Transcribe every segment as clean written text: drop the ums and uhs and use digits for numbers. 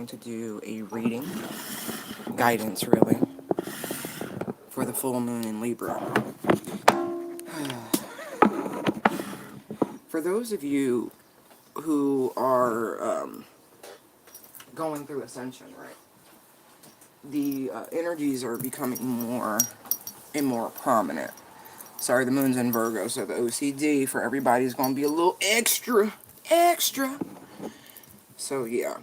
going to do a reading, guidance really, for the full moon in Libra. For those of you who are going through ascension, right, the energies are becoming more and more prominent. Sorry, the moon's in Virgo, so the OCD for everybody's going to be a little extra. So, yeah.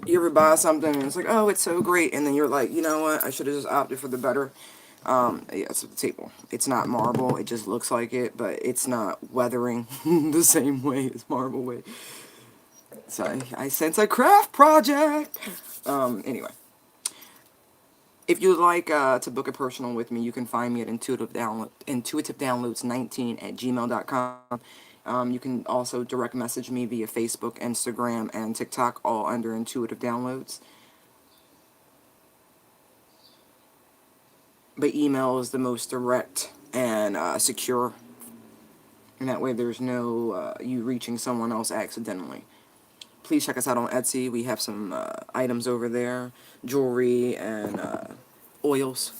You ever buy something and it's like, oh, it's so great, and then you're like, you know what, I should have just opted for the better. Yeah, it's a table. It's not marble, it just looks like it, but it's not weathering the same way as marble would. So I sense a craft project. Anyway. If you'd like to book a personal with me, you can find me at intuitivedownloads19@gmail.com. You can also direct message me via Facebook, Instagram, and TikTok, all under Intuitive Downloads. But email is the most direct and secure. And that way there's no you reaching someone else accidentally. Please check us out on Etsy. We have some items over there, jewelry and oils.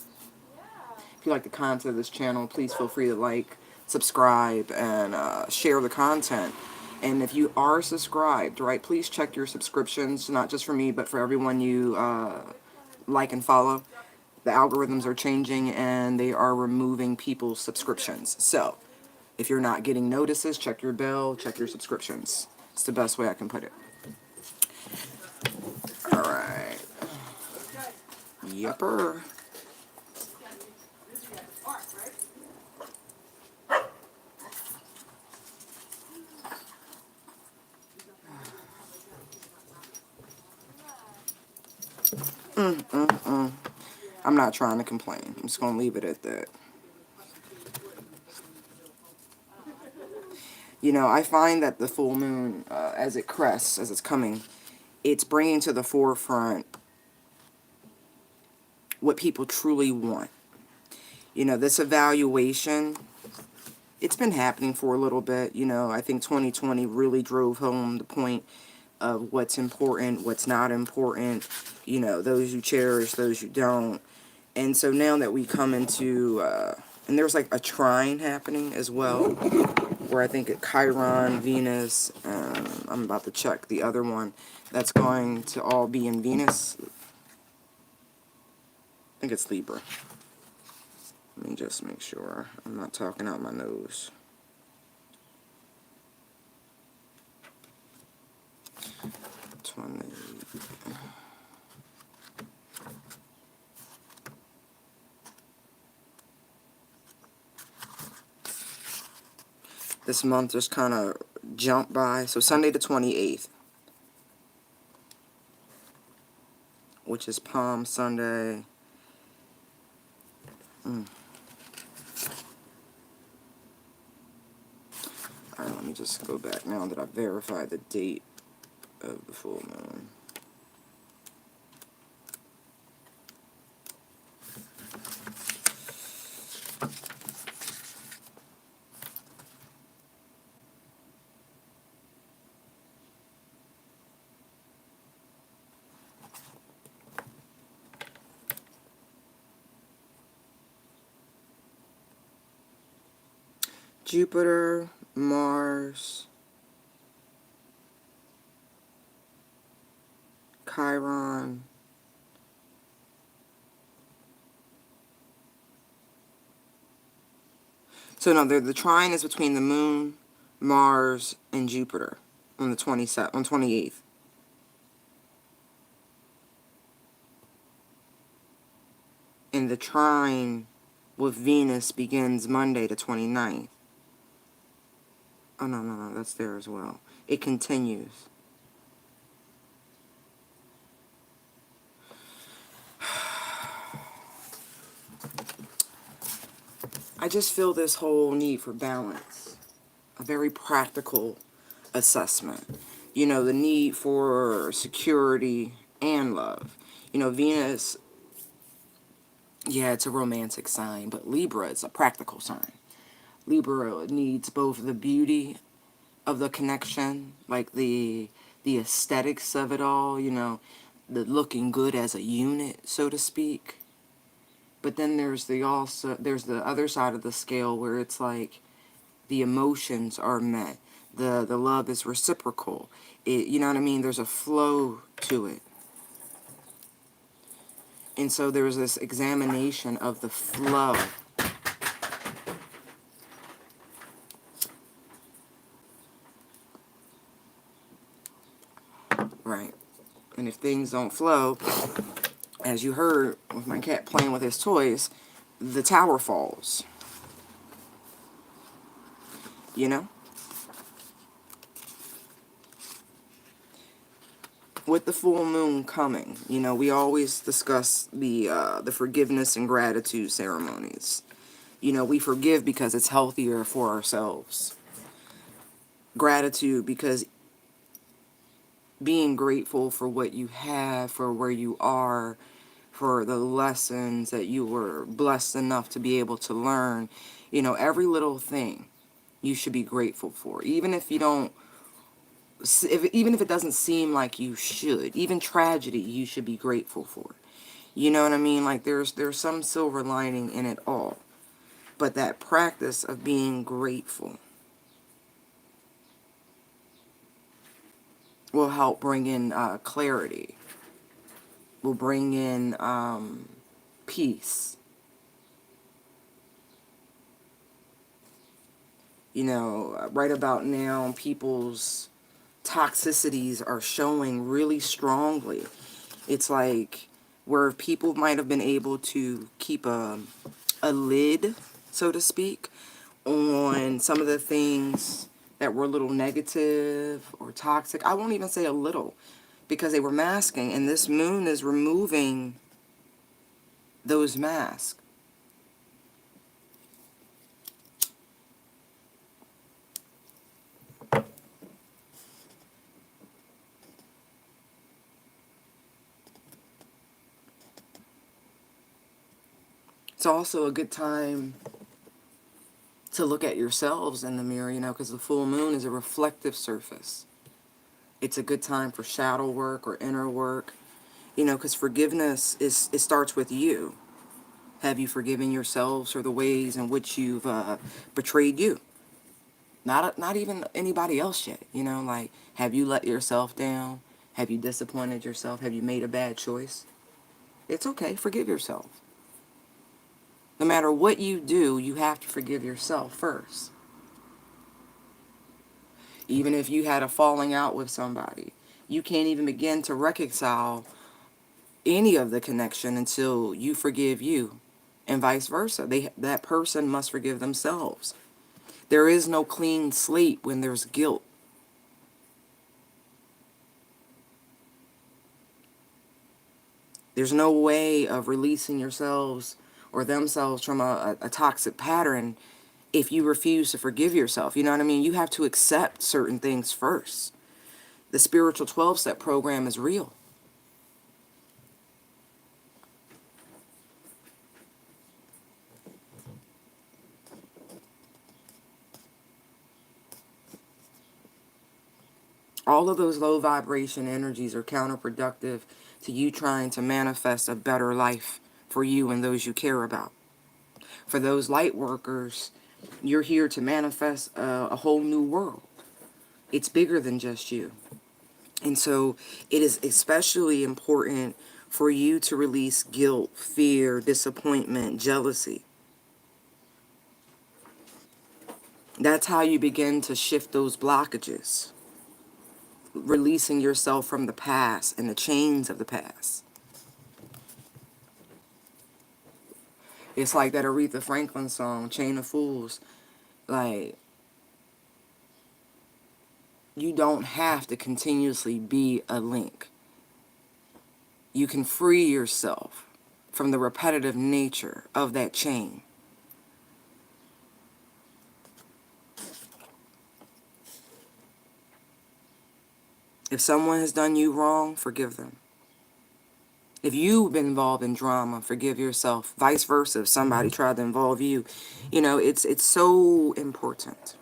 If you like the content of this channel, please feel free to like, subscribe, and share the content. And if you are subscribed, right, please check your subscriptions, not just for me, but for everyone you like and follow. The algorithms are changing, and they are removing people's subscriptions. So, if you're not getting notices, check your bell, check your subscriptions. It's the best way I can put it. Alright. Yepper. I'm not trying to complain. I'm just going to leave it at that. You know, I find that the full moon, as it crests, as it's coming, it's bringing to the forefront what people truly want. You know, this evaluation, it's been happening for a little bit. You know, I think 2020 really drove home the point of what's important, what's not important, you know, those you cherish, those you don't. And so now that we come into, and there's like a trine happening as well, where I think Chiron, Venus, I'm about to check the other one, that's going to all be in Venus. I think it's Libra. Let me just make sure I'm not talking out my nose. This month just kind of jumped by. So Sunday the 28th, which is Palm Sunday. Alright, let me just go back now that I've verified the date of the full moon. Jupiter, Mars, Chiron, so no, the trine is between the moon, Mars, and Jupiter on the 28th. And the trine with Venus begins Monday the 29th. Oh, no, that's there as well. It continues. I just feel this whole need for balance. A very practical assessment. You know, the need for security and love. You know, Venus, yeah, it's a romantic sign, but Libra is a practical sign. Libra needs both the beauty of the connection, like the aesthetics of it all, you know, the looking good as a unit, so to speak. But then there's the other side of the scale where it's like the emotions are met. The love is reciprocal. You know what I mean? There's a flow to it. And so there's this examination of the flow. Right. And if things don't flow, as you heard with my cat playing with his toys, the tower falls. You know? With the full moon coming, you know, we always discuss the forgiveness and gratitude ceremonies. You know, we forgive because it's healthier for ourselves. Gratitude because being grateful for what you have, for where you are, for the lessons that you were blessed enough to be able to learn. You know, every little thing you should be grateful for, even if you don't, even if it doesn't seem like you should. Even tragedy you should be grateful for. You know what I mean? Like there's some silver lining in it all. But that practice of being grateful will help bring in clarity, will bring in peace. You know, right about now, people's toxicities are showing really strongly. It's like where people might have been able to keep a lid, so to speak, on some of the things that were a little negative or toxic. I won't even say a little, because they were masking, and this moon is removing those masks. It's also a good time to look at yourselves in the mirror, you know, because the full moon is a reflective surface. It's a good time for shadow work or inner work, you know, because forgiveness it starts with you. Have you forgiven yourselves for the ways in which you've betrayed you? Not even anybody else yet, you know, like, have you let yourself down? Have you disappointed yourself? Have you made a bad choice? It's okay, forgive yourself. No matter what you do, you have to forgive yourself first. Even if you had a falling out with somebody, you can't even begin to reconcile any of the connection until you forgive you, and vice versa. That person must forgive themselves. There is no clean slate when there's guilt. There's no way of releasing yourselves or themselves from a toxic pattern if you refuse to forgive yourself. You know what I mean? You have to accept certain things first. The spiritual 12-step program is real. All of those low vibration energies are counterproductive to you trying to manifest a better life for you and those you care about. For those light workers, you're here to manifest a whole new world. It's bigger than just you. And so it is especially important for you to release guilt, fear, disappointment, jealousy. That's how you begin to shift those blockages. Releasing yourself from the past and the chains of the past. It's like that Aretha Franklin song, Chain of Fools. Like, you don't have to continuously be a link. You can free yourself from the repetitive nature of that chain. If someone has done you wrong, forgive them. If you've been involved in drama, forgive yourself. Vice versa, if somebody tried to involve you. You know, it's so important.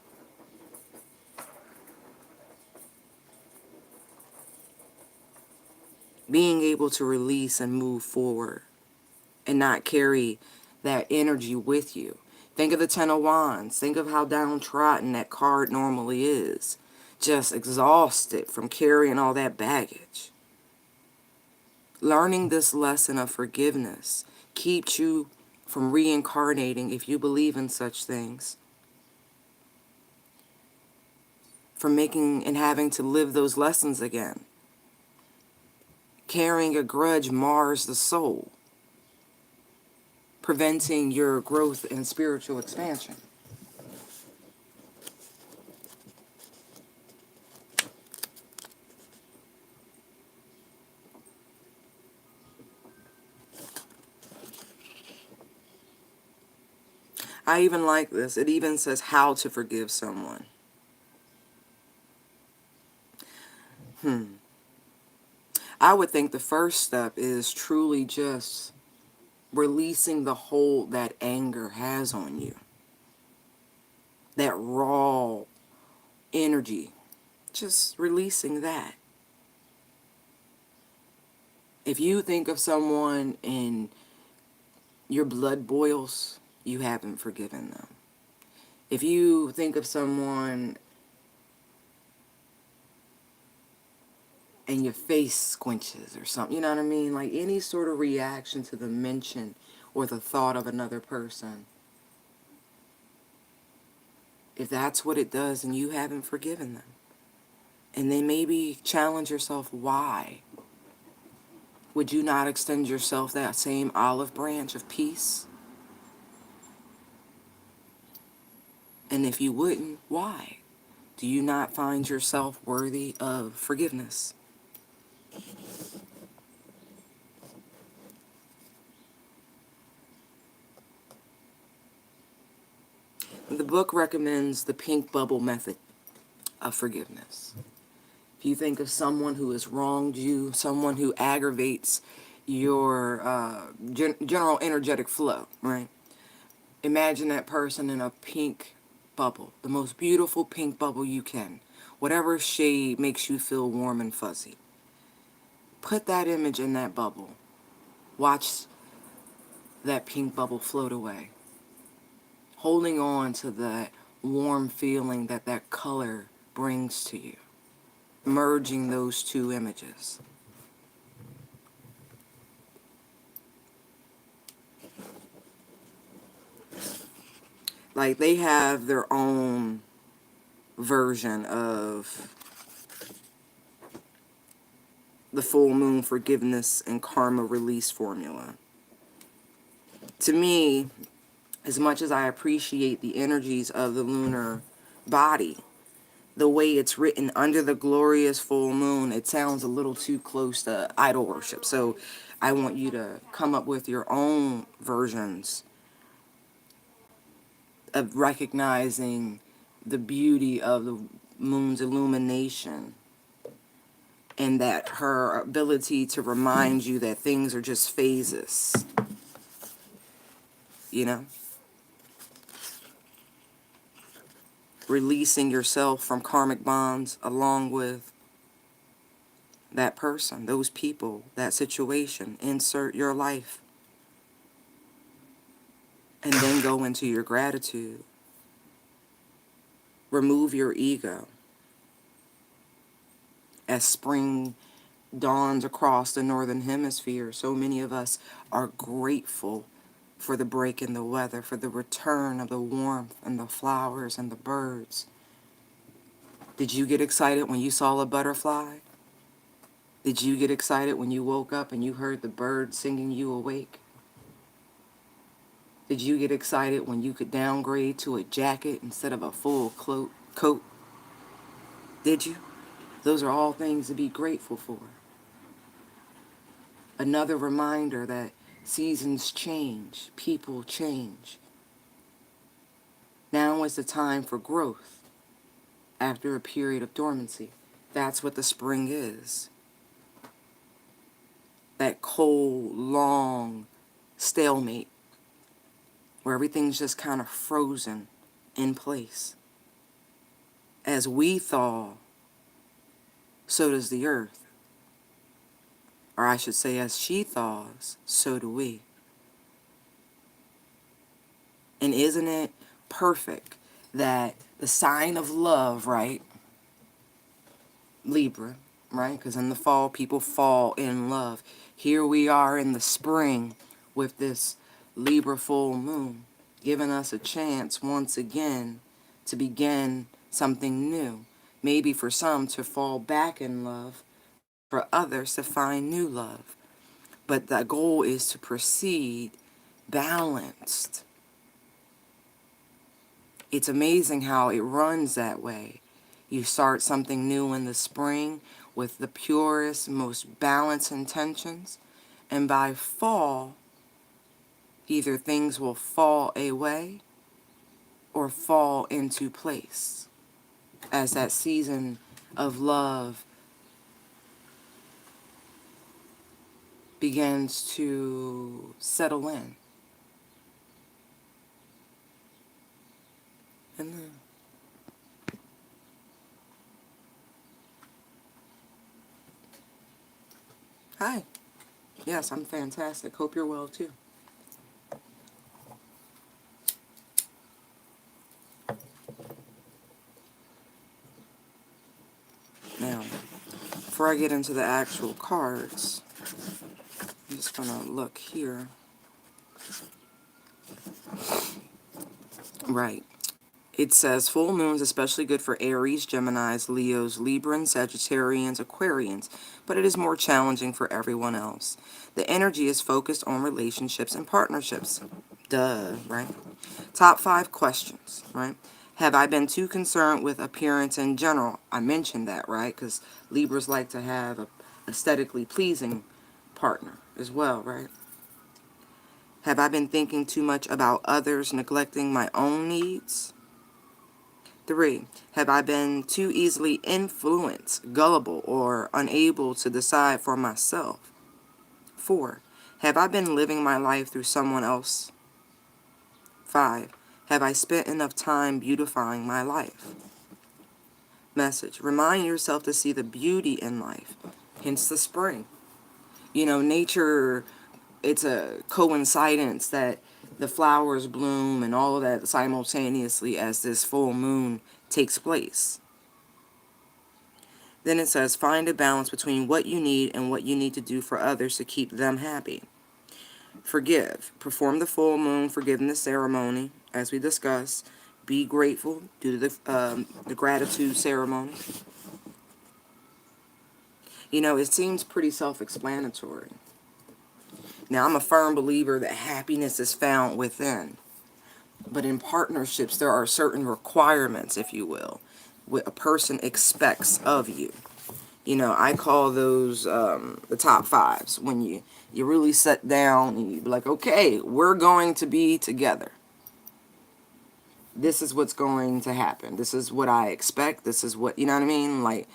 Being able to release and move forward and not carry that energy with you. Think of the Ten of Wands. Think of how downtrodden that card normally is. Just exhausted from carrying all that baggage. Learning this lesson of forgiveness keeps you from reincarnating, if you believe in such things, from making and having to live those lessons again. Carrying a grudge mars the soul, preventing your growth and spiritual expansion. I even like this. It even says how to forgive someone. I would think the first step is truly just releasing the hold that anger has on you. That raw energy. Just releasing that. If you think of someone and your blood boils, you haven't forgiven them. If you think of someone and your face squinches or something, you know what I mean? Like any sort of reaction to the mention or the thought of another person, if that's what it does and you haven't forgiven them, and then maybe challenge yourself, why? Would you not extend yourself that same olive branch of peace? And if you wouldn't, why? Do you not find yourself worthy of forgiveness? The book recommends the pink bubble method of forgiveness. If you think of someone who has wronged you, someone who aggravates your general energetic flow, right? Imagine that person in a pink bubble, the most beautiful pink bubble you can. Whatever shade makes you feel warm and fuzzy. Put that image in that bubble. Watch that pink bubble float away. Holding on to that warm feeling that that color brings to you. Merging those two images. Like they have their own version of the full moon forgiveness and karma release formula. To me, as much as I appreciate the energies of the lunar body, the way it's written under the glorious full moon, it sounds a little too close to idol worship. So I want you to come up with your own versions of recognizing the beauty of the moon's illumination and that her ability to remind you that things are just phases, you know? Releasing yourself from karmic bonds along with that person, those people, that situation. Insert your life. And then go into your gratitude. Remove your ego. As spring dawns across the northern hemisphere, so many of us are grateful for the break in the weather, for the return of the warmth and the flowers and the birds. Did you get excited when you saw a butterfly? Did you get excited when you woke up and you heard the birds singing you awake? Did you get excited when you could downgrade to a jacket instead of a full coat? Did you? Those are all things to be grateful for. Another reminder that seasons change, people change. Now is the time for growth after a period of dormancy. That's what the spring is. That cold, long stalemate where everything's just kind of frozen in place. As we thaw, so does the earth. Or I should say, as she thaws, so do we. And isn't it perfect that the sign of love, right? Libra, right? Because in the fall, people fall in love. Here we are in the spring with this Libra full moon, giving us a chance once again to begin something new. Maybe for some to fall back in love, for others to find new love. But the goal is to proceed balanced. It's amazing how it runs that way. You start something new in the spring with the purest, most balanced intentions, and by fall, either things will fall away or fall into place as that season of love begins to settle in. And then hi. Yes, I'm fantastic. Hope you're well too. Now, before I get into the actual cards, I'm just going to look here. Right. It says full moons especially good for Aries, Geminis, Leos, Librans, Sagittarians, Aquarians, but it is more challenging for everyone else. The energy is focused on relationships and partnerships. Duh, right? Top 5 questions, right? Have I been too concerned with appearance in general? I mentioned that, right? Because Libras like to have a aesthetically pleasing partner as well, right? Have I been thinking too much about others, neglecting my own needs? 3. Have I been too easily influenced, gullible, or unable to decide for myself? 4. Have I been living my life through someone else? 5. Have I spent enough time beautifying my life? Message. Remind yourself to see the beauty in life, hence the spring. You know, nature, it's a coincidence that the flowers bloom and all of that simultaneously as this full moon takes place. Then it says, find a balance between what you need and what you need to do for others to keep them happy. Forgive. Perform the full moon forgiveness ceremony, as we discussed. Be grateful. Do the gratitude ceremony. You know, it seems pretty self-explanatory. Now, I'm a firm believer that happiness is found within. But in partnerships, there are certain requirements, if you will, what a person expects of you. You know, I call those the top 5s. When you really sit down and you be like, okay, we're going to be together. This is what's going to happen. This is what I expect. This is what, you know what I mean? Like,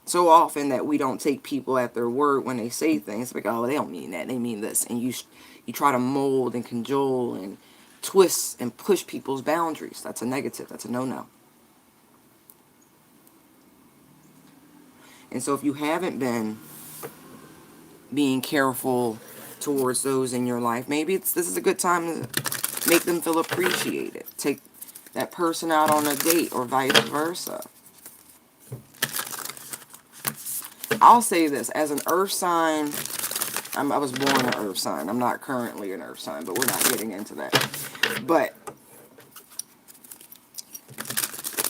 so often that we don't take people at their word when they say things. Like, oh, they don't mean that. They mean this. And you try to mold and cajole and twist and push people's boundaries. That's a negative. That's a no-no. And so if you haven't been being careful towards those in your life, maybe this is a good time to make them feel appreciated. Take that person out on a date or vice versa. I'll say this, as an earth sign, I was born an earth sign. I'm not currently an earth sign, but we're not getting into that. But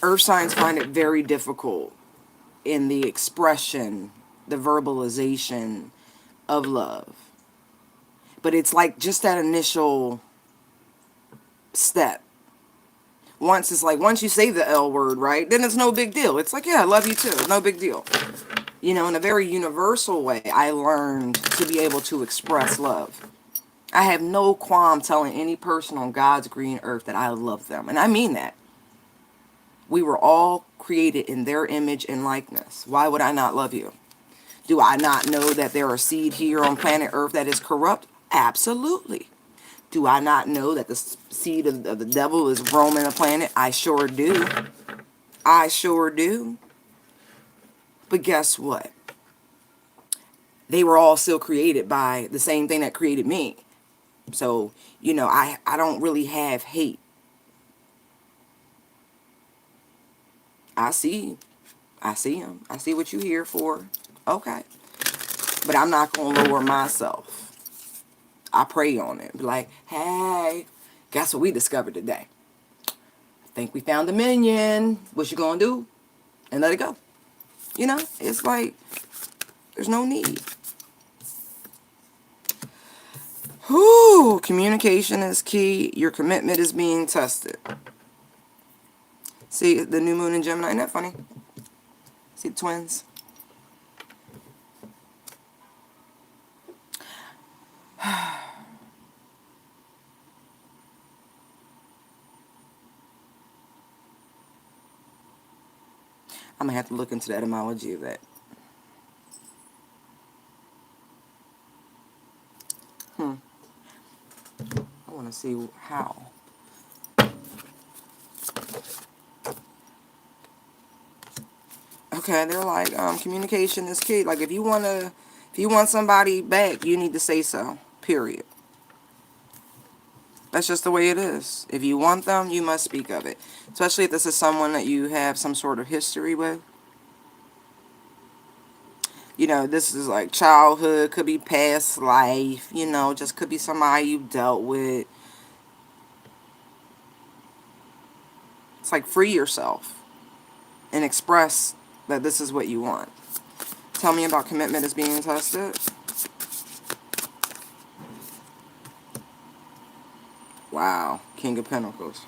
earth signs find it very difficult in the expression, the verbalization of love. But it's like just that initial step. Once you say the L word, right, then it's no big deal. It's like, yeah, I love you too. No big deal. You know, in a very universal way, I learned to be able to express love. I have no qualm telling any person on God's green earth that I love them. And I mean that. We were all created in their image and likeness. Why would I not love you? Do I not know that there are seed here on planet Earth that is corrupt? Absolutely. Do I not know that the seed of the devil is roaming the planet? I sure do. I sure do. But guess what? they were all still created by the same thing that created me. So, you know, I don't really have hate. I see. I see him. I see what you here for. Okay. But I'm not going to lower myself. I pray on it. Be like, hey, guess what we discovered today? I think we found the minion. What you going to do? And let it go. You know, it's like, there's no need. Whew, communication is key. Your commitment is being tested. See, the new moon in Gemini, isn't that funny? See the twins? I'm going to have to look into the etymology of that. I want to see how. Okay, they're like, communication is key. Like, if you want somebody back, you need to say so. Period. That's just the way it is. If you want them, you must speak of it. Especially if this is someone that you have some sort of history with. You know, this is like childhood, could be past life, you know, just could be somebody you've dealt with. It's like free yourself and express that this is what you want. Tell me about commitment is being tested. Wow, King of Pentacles.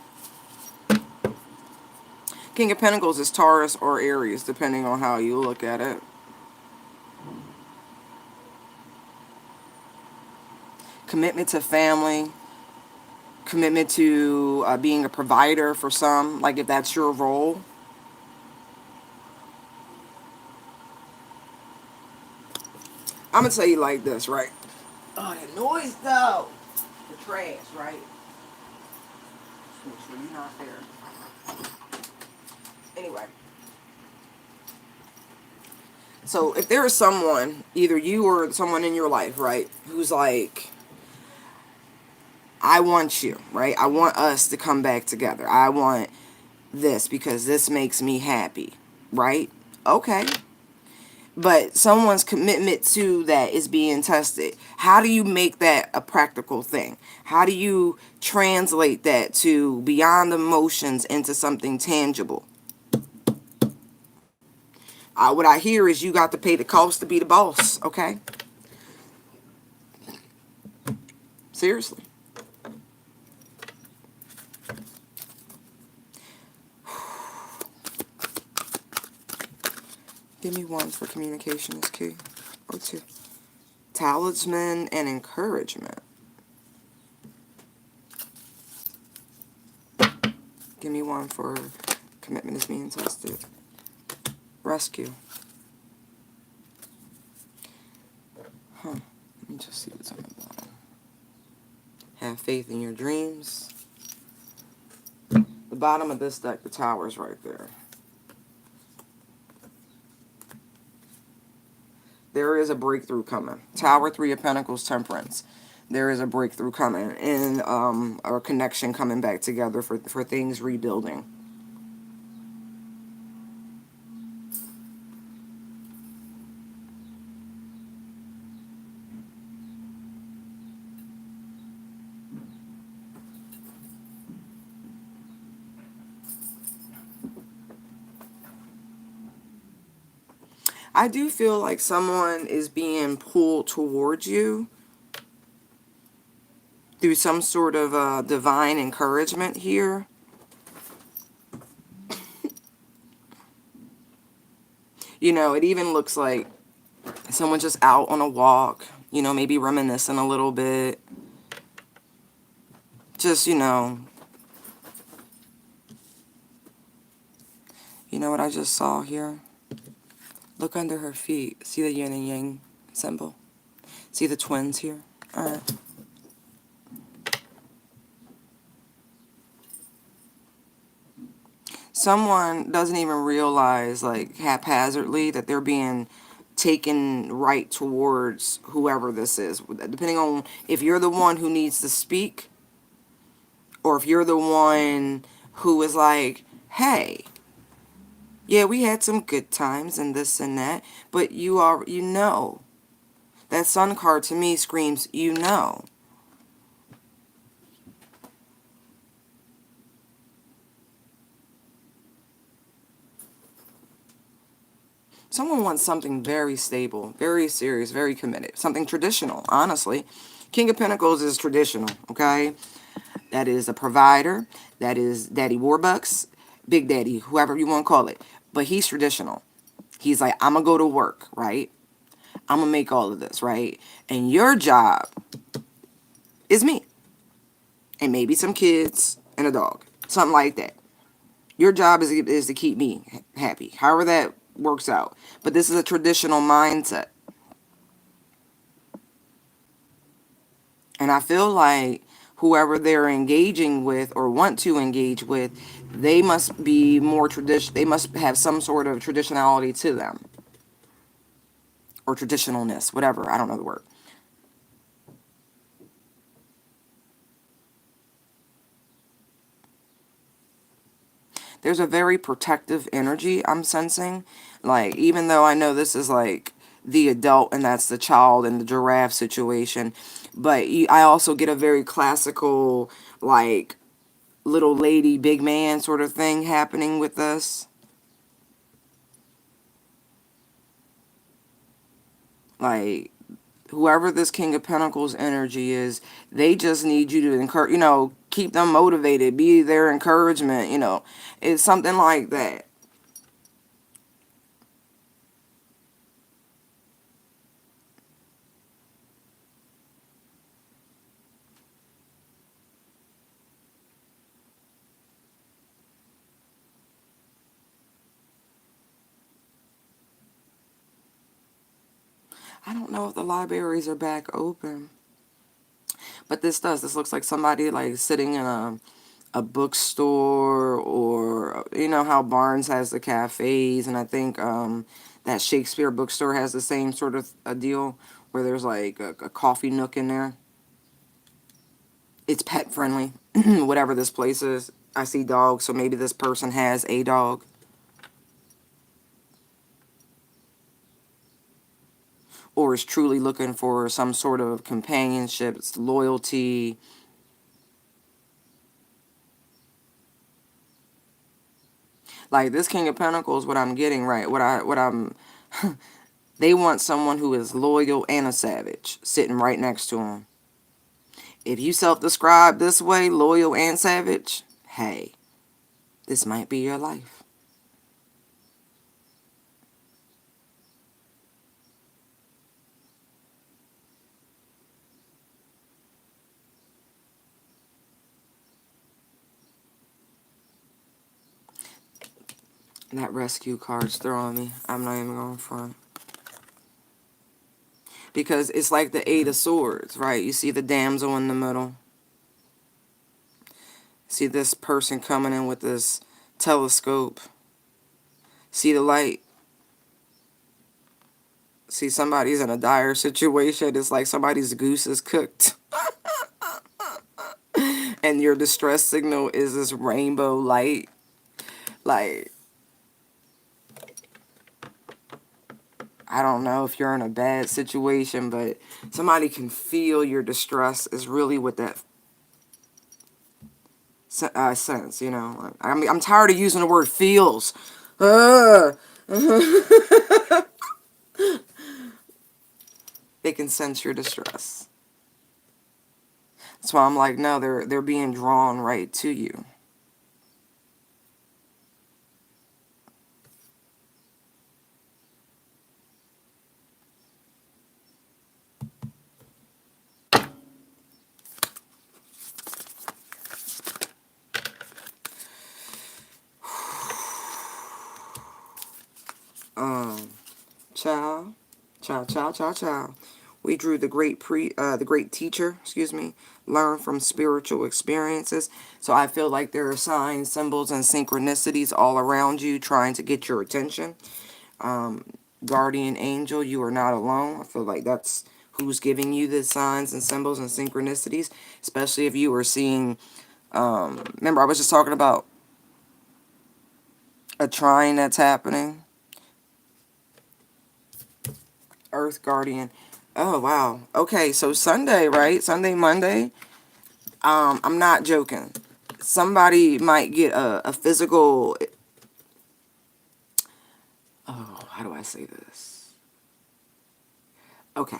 King of Pentacles is Taurus or Aries, depending on how you look at it. Commitment to family. Commitment to being a provider for some, like if that's your role. I'm going to tell you like this, right? Oh, that noise though. The trash, right? Just make sure you're not there. Anyway. So if there is someone, either you or someone in your life, right, who's like, I want you, right? I want us to come back together. I want this because this makes me happy, right? Okay. But someone's commitment to that is being tested. How do you make that a practical thing? How do you translate that to beyond emotions into something tangible? What I hear is you got to pay the cost to be the boss, okay? Seriously. Give me one for communication is key. Or two. Talisman and encouragement. Give me one for commitment is being tested. Rescue. Let me just see what's on the bottom. Have faith in your dreams. The bottom of this deck, the Tower's right there. There is a breakthrough coming. Tower, Three of Pentacles, Temperance. There is a breakthrough coming and a connection coming back together for things rebuilding. I do feel like someone is being pulled towards you through some sort of divine encouragement here. You know, it even looks like someone just out on a walk, you know, maybe reminiscing a little bit. Just, you know what I just saw here? Look under her feet. See the yin and yang symbol? See the twins here? Alright. Someone doesn't even realize, like, haphazardly that they're being taken right towards whoever this is, depending on if you're the one who needs to speak, or if you're the one who is like, hey, yeah, we had some good times and this and that, but you know. That Sun card to me screams, you know. Someone wants something very stable, very serious, very committed. Something traditional, honestly. King of Pentacles is traditional, okay? That is a provider. That is Daddy Warbucks, Big Daddy, whoever you want to call it. But he's traditional. He's like, I'm going to go to work, right? I'm going to make all of this, right? And your job is me. And maybe some kids and a dog. Something like that. Your job is to keep me happy. However that works out. But this is a traditional mindset. And I feel like whoever they're engaging with or want to engage with, they must be more tradition. They must have some sort of traditionality to them. Or traditionalness, whatever. I don't know the word. There's a very protective energy I'm sensing. Like, even though I know this is like the adult and that's the child in the giraffe situation, but I also get a very classical, like, little lady, big man sort of thing happening with us. Like, whoever this King of Pentacles energy is, they just need you to encourage, keep them motivated, be their encouragement, it's something like that. I don't know if the libraries are back open, but this looks like somebody like sitting in a bookstore, or you know how Barnes has the cafes, and I think that Shakespeare bookstore has the same sort of a deal where there's like a coffee nook in there. It's pet friendly, whatever this place is. I see dogs, so maybe this person has a dog. Or is truly looking for some sort of companionship, loyalty. Like this King of Pentacles, what I'm getting, right? They want someone who is loyal and a savage sitting right next to them. If you self-describe this way, loyal and savage, hey, this might be your life. That rescue card's throwing me. I'm not even going front. Because it's like the Eight of Swords, right? You see the damsel in the middle. See this person coming in with this telescope. See the light. See somebody's in a dire situation. It's like somebody's goose is cooked. And your distress signal is this rainbow light. Like, I don't know if you're in a bad situation, but somebody can feel your distress is really what that sense, I'm tired of using the word feels. They can sense your distress. That's why I'm like, no, they're being drawn right to you. Ciao. Ciao, ciao, ciao, ciao. We drew the great teacher, learn from spiritual experiences. So I feel like there are signs, symbols, and synchronicities all around you trying to get your attention. guardian angel. You are not alone. I feel like that's who's giving you the signs and symbols and synchronicities, especially if you are seeing, remember I was just talking about a trine that's happening. Earth guardian. Oh, wow. Okay, so Sunday, right? Sunday, Monday. I'm not joking. Somebody might get a physical, oh, how do I say this? Okay.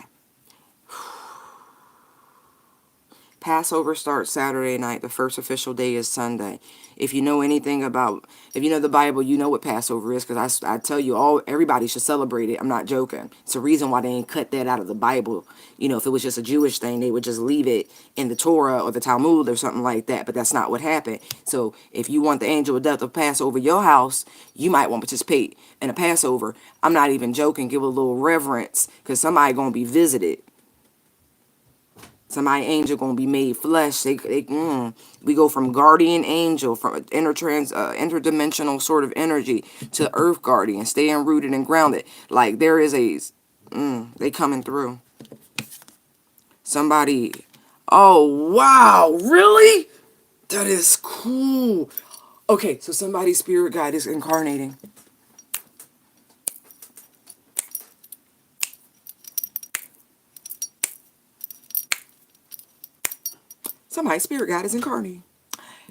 Passover starts Saturday night. The first official day is Sunday. If you know anything about, if you know the Bible, you know what Passover is, because I tell you, everybody should celebrate it. I'm not joking. It's a reason why they ain't cut that out of the Bible. You know, if it was just a Jewish thing, they would just leave it in the Torah or the Talmud or something like that. But that's not what happened. So if you want the angel of death to pass over your house, you might want to participate in a Passover. I'm not even joking. Give a little reverence, because somebody gonna be visited. Somebody angel gonna be made flesh. We go from guardian angel, from interdimensional sort of energy, to earth guardian, staying rooted and grounded. Like there is they coming through. Somebody, oh wow, really? That is cool. Okay, so somebody's spirit guide is incarnating. Somebody's spirit guide is incarnating.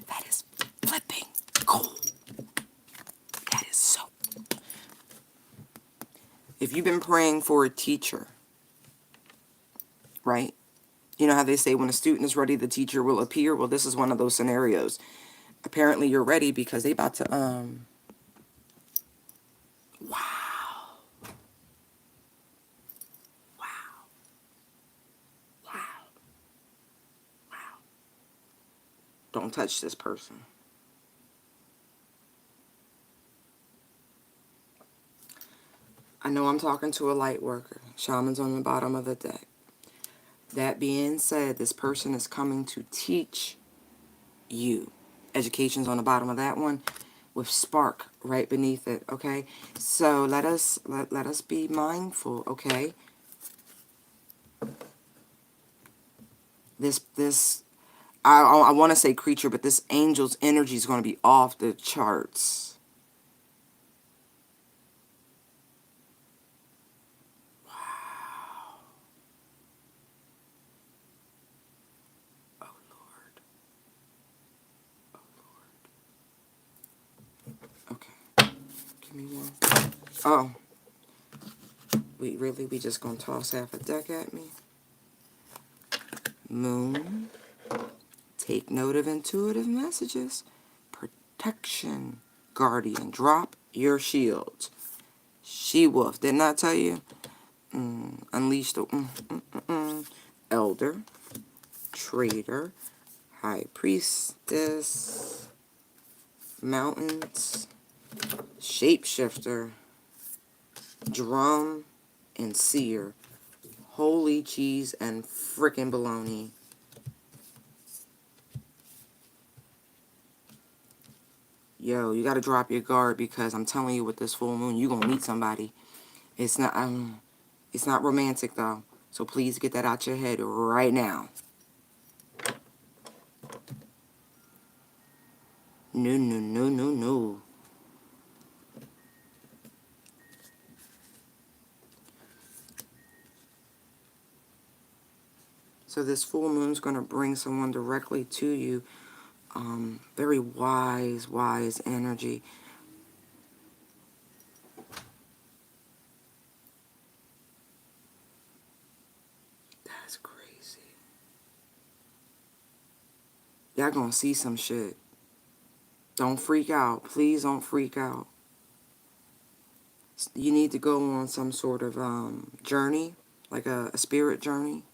That is flipping cool. That is so. If you've been praying for a teacher, right? You know how they say when a student is ready, the teacher will appear? Well, this is one of those scenarios. Apparently you're ready, because they about to, wow, wow, wow, wow. Don't touch this person. I know I'm talking to a light worker. Shaman's on the bottom of the deck. That being said, this person is coming to teach you. Education's on the bottom of that one, with spark right beneath it, okay? So let us be mindful, okay? This I want to say creature, but this angel's energy is going to be off the charts. Wow. Oh, Lord. Oh, Lord. Okay. Give me one. Oh. We just going to toss half a deck at me? Moon. Take note of intuitive messages. Protection. Guardian. Drop your shields. She-wolf. Didn't I tell you? Unleash the... Elder. Trader. High priestess. Mountains. Shapeshifter. Drum. And seer. Holy cheese and frickin' bologna. Yo, you gotta drop your guard, because I'm telling you, with this full moon, you gonna meet somebody. It's not romantic though. So please get that out your head right now. No, no, no, no, no. So this full moon's gonna bring someone directly to you. Very wise, wise energy. That's crazy. Y'all gonna see some shit. Don't freak out. Please don't freak out. You need to go on some sort of journey, like a spirit journey.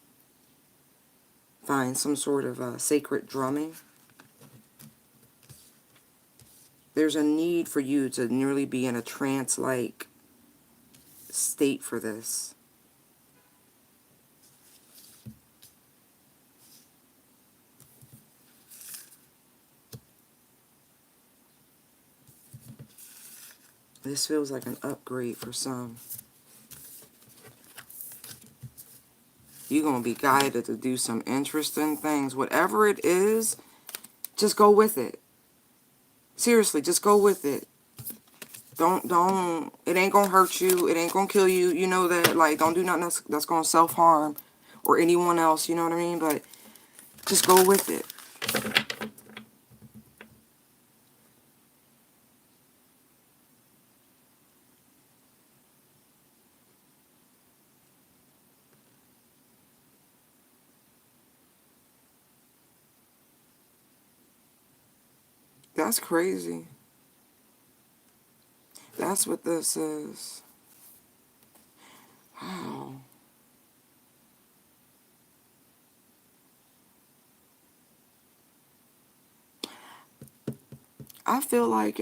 Find some sort of sacred drumming. There's a need for you to nearly be in a trance-like state for this. This feels like an upgrade for some. You're going to be guided to do some interesting things. Whatever it is, just go with it. Seriously, just go with it. Don't, it ain't going to hurt you. It ain't going to kill you. You know that, like, don't do nothing that's going to self-harm or anyone else, you know what I mean? But just go with it. That's crazy. That's what this is. Wow. I feel like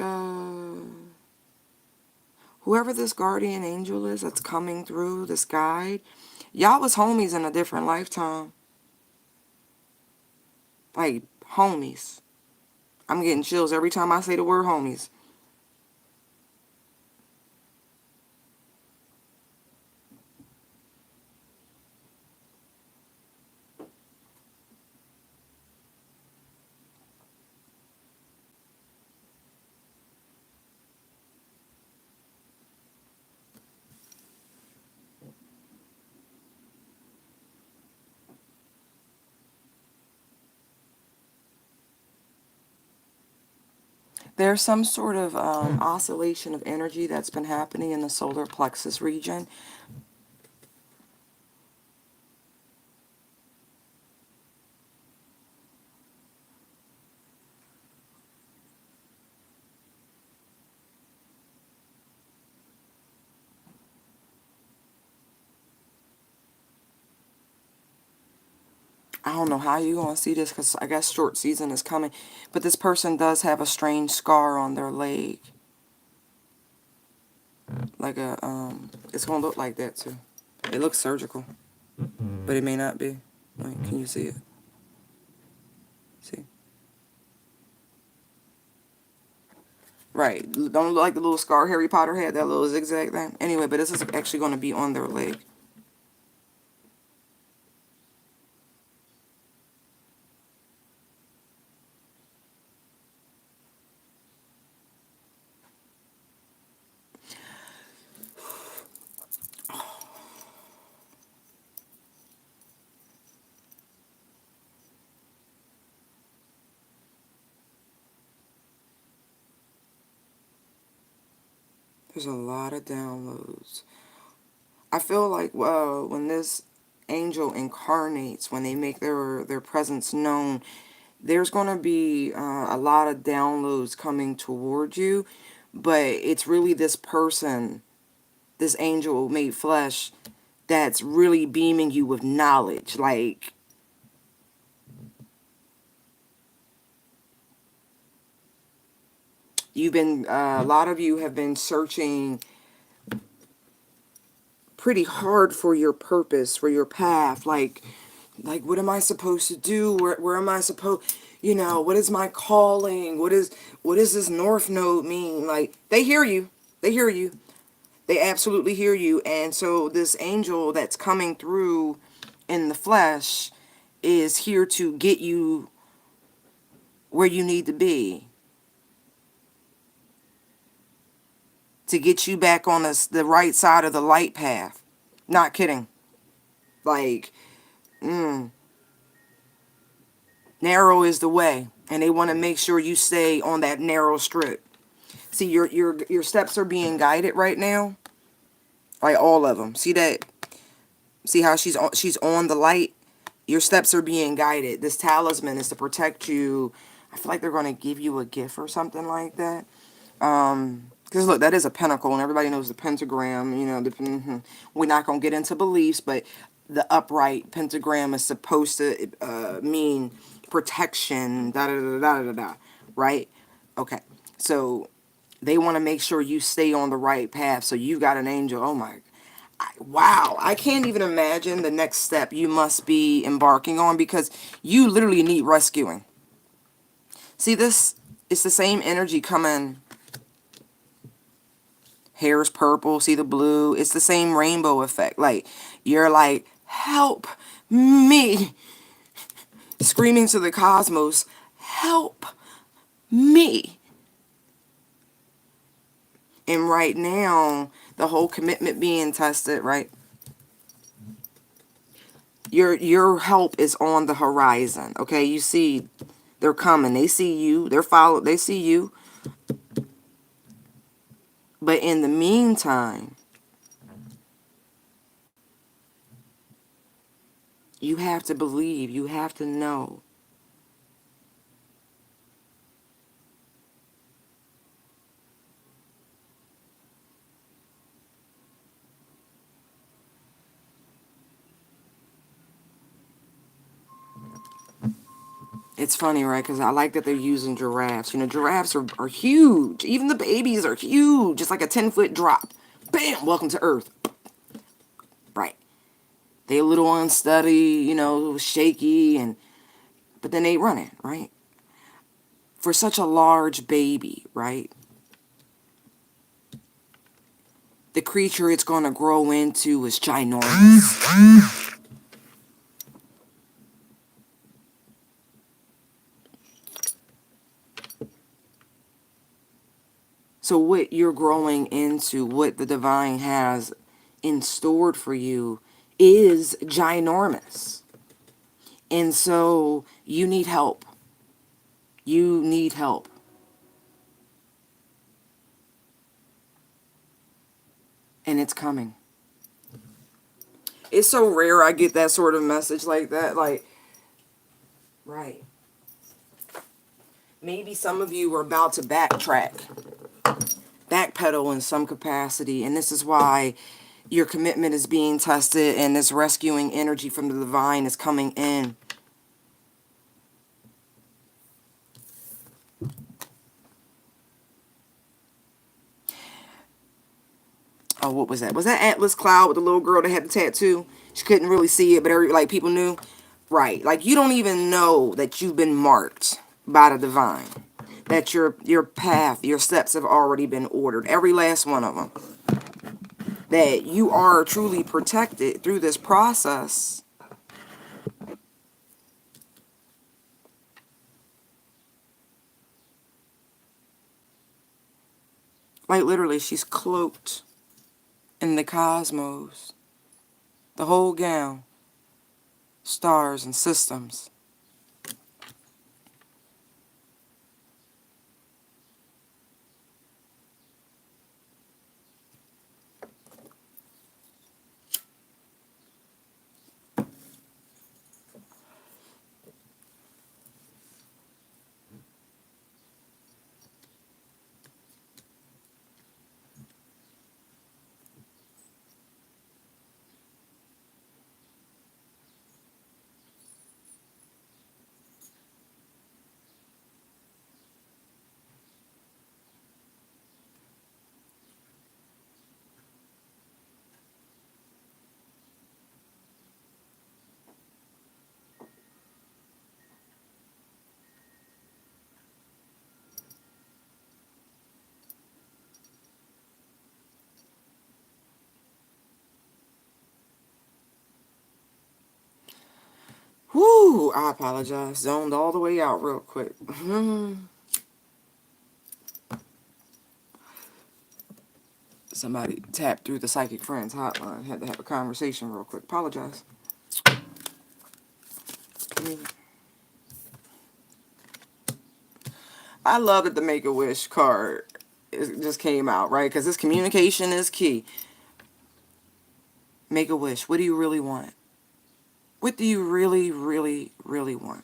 whoever this guardian angel is that's coming through, this guide, y'all was homies in a different lifetime. Like, homies. I'm getting chills every time I say the word homies. There's some sort of oscillation of energy that's been happening in the solar plexus region. I don't know how you're going to see this because I guess short season is coming. But this person does have a strange scar on their leg. Like a, it's going to look like that too. It looks surgical. But it may not be. Like, can you see it? See? Right. Don't look like the little scar Harry Potter had, that little zigzag thing. Anyway, but this is actually going to be on their leg. There's a lot of downloads. I feel like when this angel incarnates, when they make their presence known, there's going to be a lot of downloads coming toward you. But it's really this person, this angel made flesh, that's really beaming you with knowledge. Like, you've been, a lot of you have been searching pretty hard for your purpose, for your path. Like what am I supposed to do? Where am I supposed, you know, what is my calling? What does this North Node mean? Like, they hear you. They hear you. They absolutely hear you. And so this angel that's coming through in the flesh is here to get you where you need to be. To get you back on the right side of the light path. Not kidding. Like, narrow is the way. And they want to make sure you stay on that narrow strip. See, your steps are being guided right now. Like, all of them. See that? See how she's on the light? Your steps are being guided. This talisman is to protect you. I feel like they're going to give you a gift or something like that. Because look, that is a pentacle, and everybody knows the pentagram. You know, we're not going to get into beliefs, but the upright pentagram is supposed to mean protection, da-da-da-da-da-da, right? Okay, so they want to make sure you stay on the right path, so you got an angel. Oh my, wow, I can't even imagine the next step you must be embarking on, because you literally need rescuing. See, this, it's the same energy coming. Hair's purple, see the blue, it's the same rainbow effect. Like, you're like help me. Screaming to the cosmos, help me. And right now, the whole commitment being tested, right? Your help is on the horizon. Okay, you see they're coming. They see you. They see you. But in the meantime, you have to believe. You have to know. It's funny, right? Because I like that they're using giraffes. You know, giraffes are huge. Even the babies are huge. It's like a 10-foot drop. Bam! Welcome to Earth. Right. They a little unsteady, you know, shaky, but then they running, right? For such a large baby, right? The creature it's going to grow into is ginormous. So what you're growing into, what the divine has in stored for you is ginormous. And so you need help. You need help. And it's coming. It's so rare I get that sort of message like that. Like, right. Maybe some of you are about to backpedal in some capacity. And this is why your commitment is being tested and this rescuing energy from the divine is coming in. Oh, what was that? Was that Atlas Cloud with the little girl that had the tattoo? She couldn't really see it, but like people knew. Right. Like you don't even know that you've been marked by the divine. That your path, your steps have already been ordered. Every last one of them. That you are truly protected through this process. Like literally, she's cloaked in the cosmos. The whole gown. Stars and systems. Whoo, I apologize. Zoned all the way out real quick. Somebody tapped through the Psychic Friends hotline. Had to have a conversation real quick. Apologize. I love that the Make-A-Wish card just came out, right? Because this communication is key. Make-A-Wish. What do you really want? What do you really, really, really want?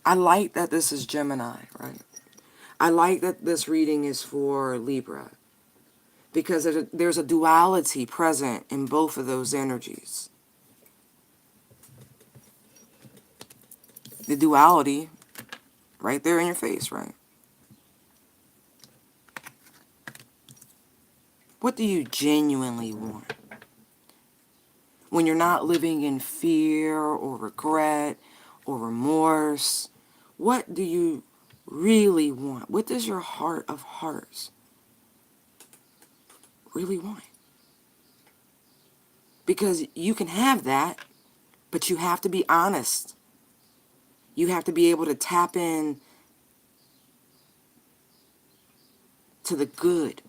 I like that this is Gemini, right? I like that this reading is for Libra. Because there's a duality present in both of those energies. The duality right there in your face, right? What do you genuinely want? When you're not living in fear or regret or remorse, what do you really want? What does your heart of hearts really want? Because you can have that, but you have to be honest. You have to be able to tap in to the good.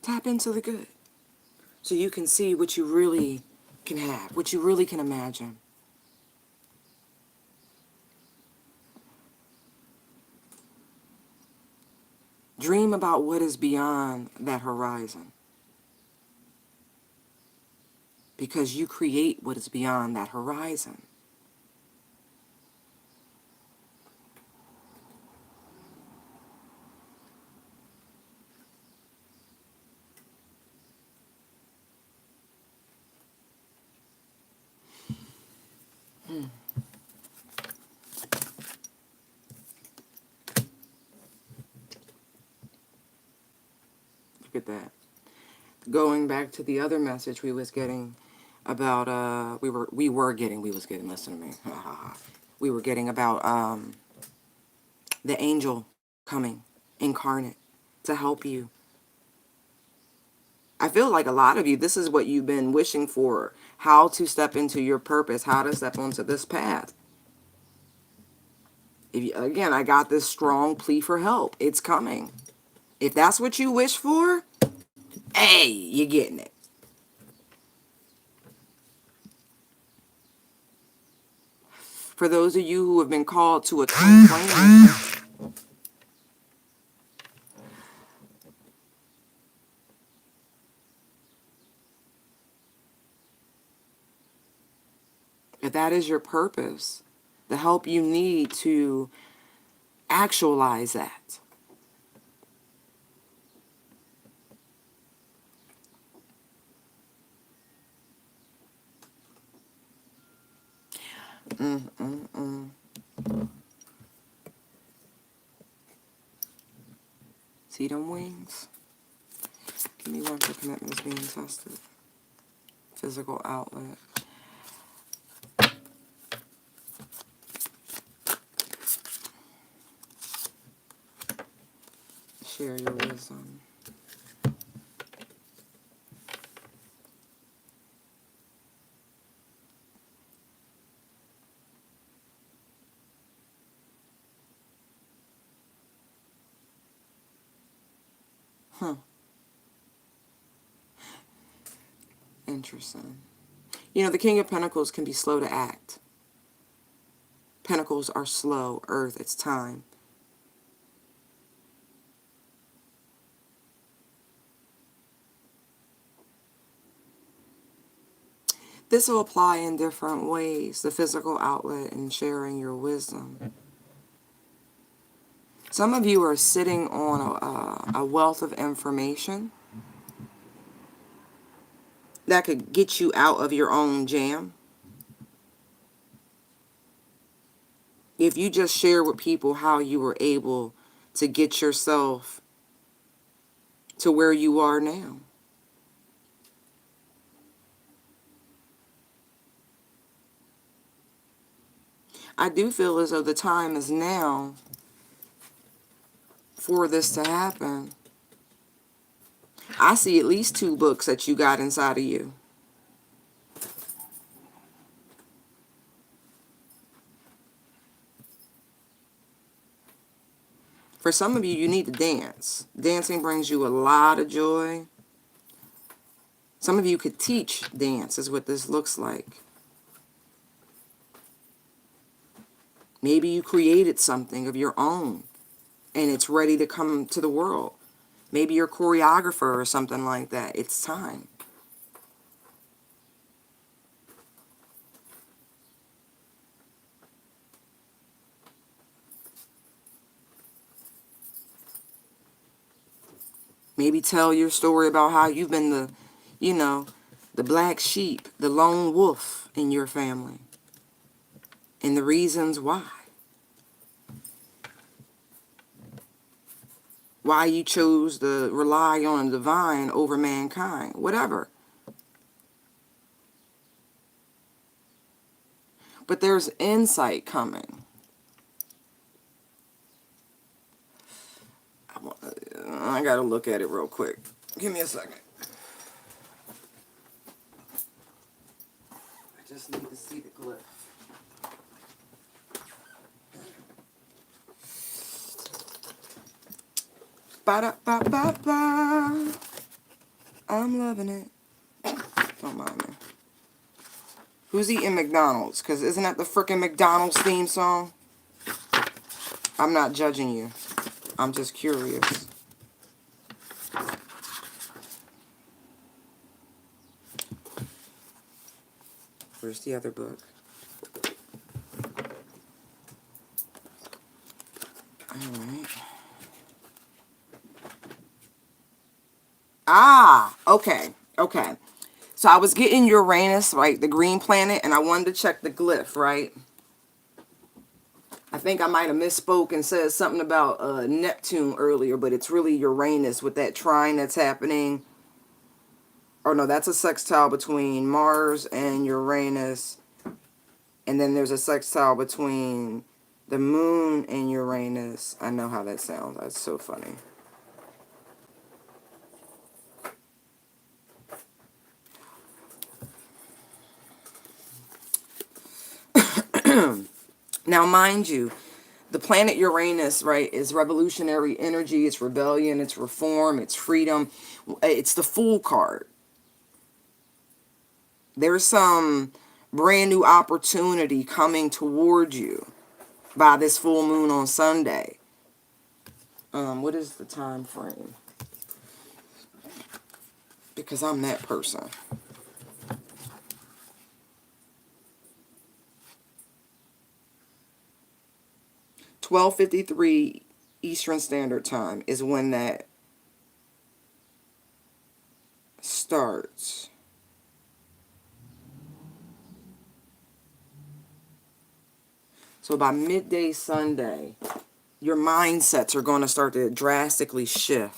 Tap into the good. So you can see what you really can have, what you really can imagine. Dream about what is beyond that horizon. Because you create what is beyond that horizon. Look at that. Going back to the other message we was getting about we were getting listen to me. We were getting about the angel coming incarnate to help you. I feel like a lot of you, this is what you've been wishing for, how to step into your purpose, how to step onto this path. If you, again, I got this strong plea for help. It's coming. If that's what you wish for, hey, you're getting it. For those of you who have been called to a twin flame, if that is your purpose, the help you need to actualize that. See them wings? Give me one for commitment is being tested. Physical outlet. Share your wisdom. Interesting. You know, the King of Pentacles can be slow to act. Pentacles are slow. Earth, it's time. This will apply in different ways. The physical outlet and sharing your wisdom. Some of you are sitting on a wealth of information that could get you out of your own jam. If you just share with people how you were able to get yourself to where you are now. I do feel as though the time is now for this to happen. I see at least 2 books that you got inside of you. For some of you, you need to dance. Dancing brings you a lot of joy. Some of you could teach dance, is what this looks like. Maybe you created something of your own, and it's ready to come to the world. Maybe you're a choreographer or something like that. It's time. Maybe tell your story about how you've been the, you know, the black sheep, the lone wolf in your family, and the reasons why. Why you chose to rely on the divine over mankind. Whatever. But there's insight coming. I gotta look at it real quick. Give me a second. I just need to see the glyph. Ba-da-ba-ba-ba. I'm loving it. Don't mind me. Who's eating McDonald's? Because isn't that the frickin' McDonald's theme song? I'm not judging you. I'm just curious. Where's the other book? Alright. Ah, okay, okay. So I was getting Uranus, right, the green planet, and I wanted to check the glyph, right? I think I might have misspoke and said something about Neptune earlier, but it's really Uranus with that trine that's happening. Or no, that's a sextile between Mars and Uranus. And then there's a sextile between the moon and Uranus. I know how that sounds. That's so funny. Now, mind you, the planet Uranus, right, is revolutionary energy. It's rebellion. It's reform. It's freedom. It's the Fool card. There's some brand new opportunity coming toward you by this full moon on Sunday. What is the time frame? Because I'm that person. 12:53 Eastern Standard Time is when that starts. So by midday Sunday, your mindsets are going to start to drastically shift.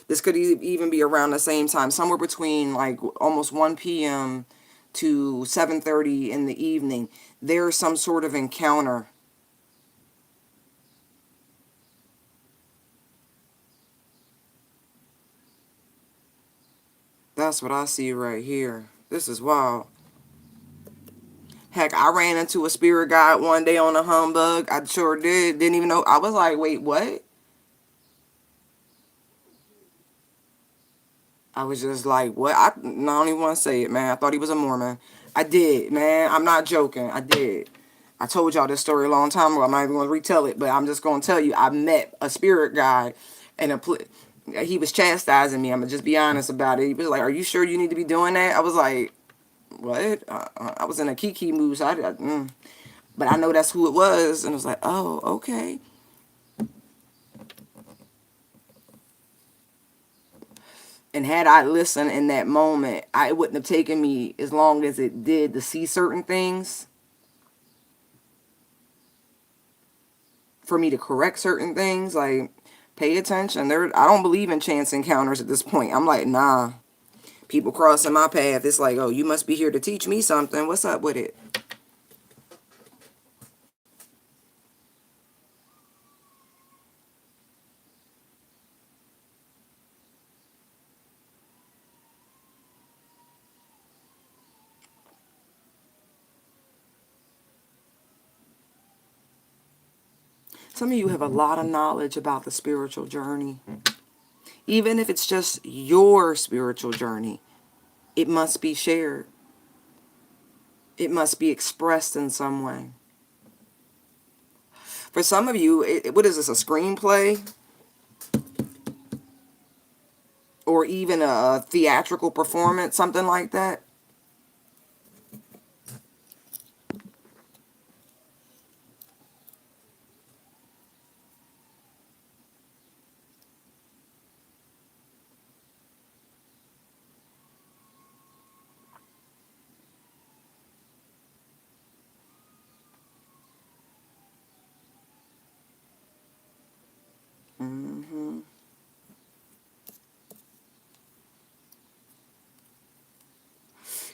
This could even be around the same time, somewhere between like almost 1 p.m. to 7:30 in the evening. There's some sort of encounter. That's what I see right here. This is wild. Heck, I ran into a spirit guide one day on a humbug. I sure did. Didn't even know. I was like, wait, what? I was just like, what? I don't even want to say it, man. I thought he was a Mormon. I did, man. I'm not joking. I did. I told y'all this story a long time ago. I'm not even going to retell it, but I'm just going to tell you. I met a spirit guide, and he was chastising me. I'm going to just be honest about it. He was like, are you sure you need to be doing that? I was like, what? I was in a kiki mood, so but I know that's who it was, and I was like, oh, okay. And had I listened in that moment, it wouldn't have taken me as long as it did to see certain things, for me to correct certain things. Like, pay attention. I don't believe in chance encounters at this point. I'm like, nah. People crossing my path, it's like, oh, you must be here to teach me something. What's up with it? Some of you have a lot of knowledge about the spiritual journey. Even if it's just your spiritual journey, it must be shared. It must be expressed in some way. For some of you, what is this, a screenplay? Or even a theatrical performance, something like that? Mm-hmm.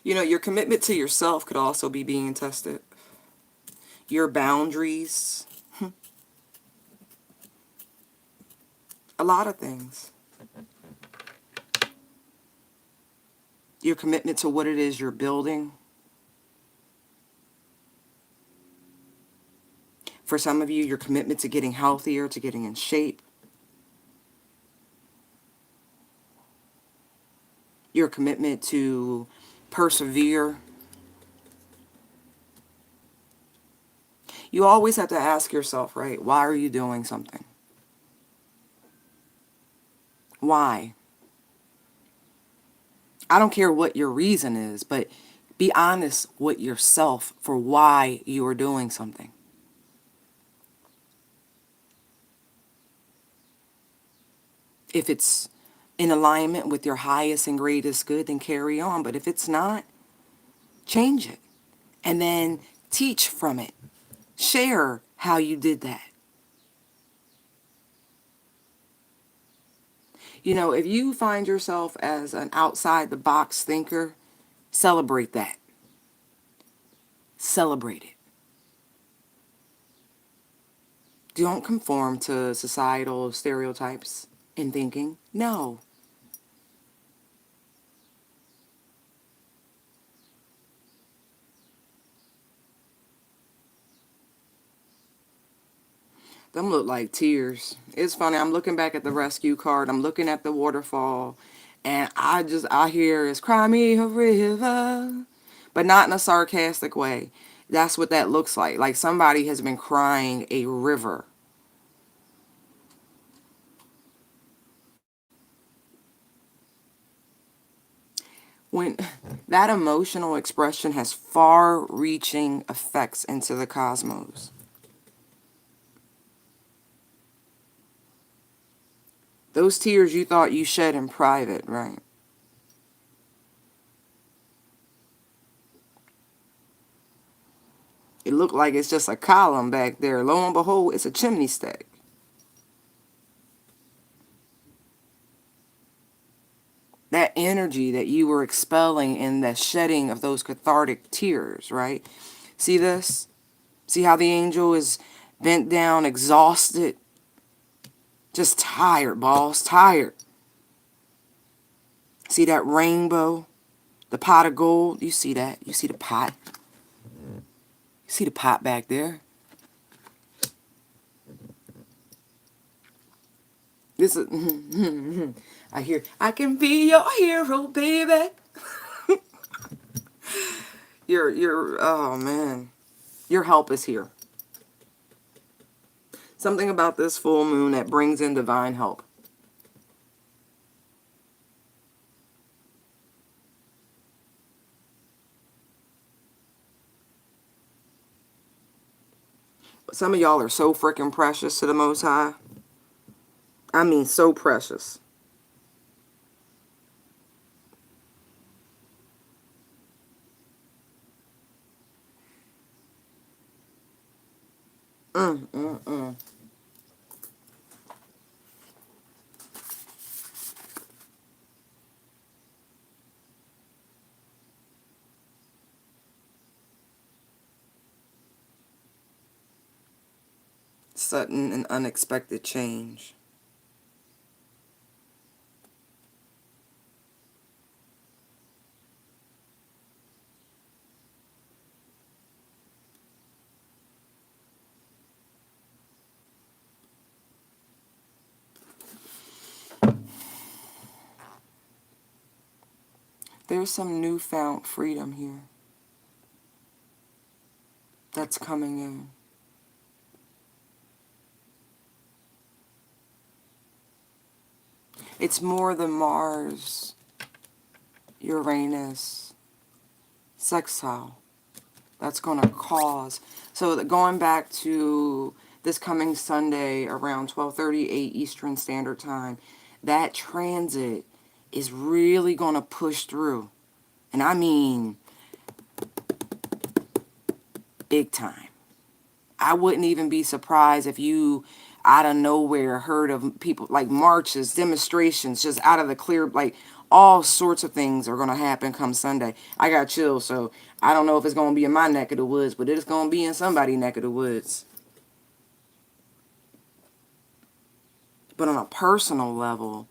You know, your commitment to yourself could also be being tested. Your boundaries. A lot of things. Your commitment to what it is you're building. For some of you, your commitment to getting healthier, to getting in shape. Your commitment to persevere. You always have to ask yourself, right? Why are you doing something? Why? I don't care what your reason is, but be honest with yourself for why you are doing something. If it's in alignment with your highest and greatest good, then carry on. But if it's not, change it. And then teach from it. Share how you did that. You know, if you find yourself as an outside the box thinker, celebrate that. Celebrate it. Don't conform to societal stereotypes in thinking. No. Them look like tears. It's funny. I'm looking back at the rescue card. I'm looking at the waterfall. And I hear is cry me a river. But not in a sarcastic way. That's what that looks like. Like somebody has been crying a river. When that emotional expression has far-reaching effects into the cosmos. Those tears you thought you shed in private, right? It looked like it's just a column back there. Lo and behold, it's a chimney stack. That energy that you were expelling in the shedding of those cathartic tears, right? See this? See how the angel is bent down, exhausted? Just tired, boss, tired. See that rainbow? The pot of gold? You see that? You see the pot? You see the pot back there? This is... I hear, I can be your hero, baby. Oh man. Your help is here. Something about this full moon that brings in divine help. Some of y'all are so freaking precious to the Most High. I mean, so precious. Mm, mm, mm. Sudden and unexpected change. There's some newfound freedom here that's coming in. It's more than Mars, Uranus, sextile. That's going to cause. So going back to this coming Sunday around 12:38 Eastern Standard Time, that transit is really going to push through. And I mean big time. I wouldn't even be surprised if you out of nowhere heard of people like marches, demonstrations, just out of the clear, like all sorts of things are going to happen come Sunday. I got chills, so I don't know if it's going to be in my neck of the woods, but it's going to be in somebody's neck of the woods. But on a personal level,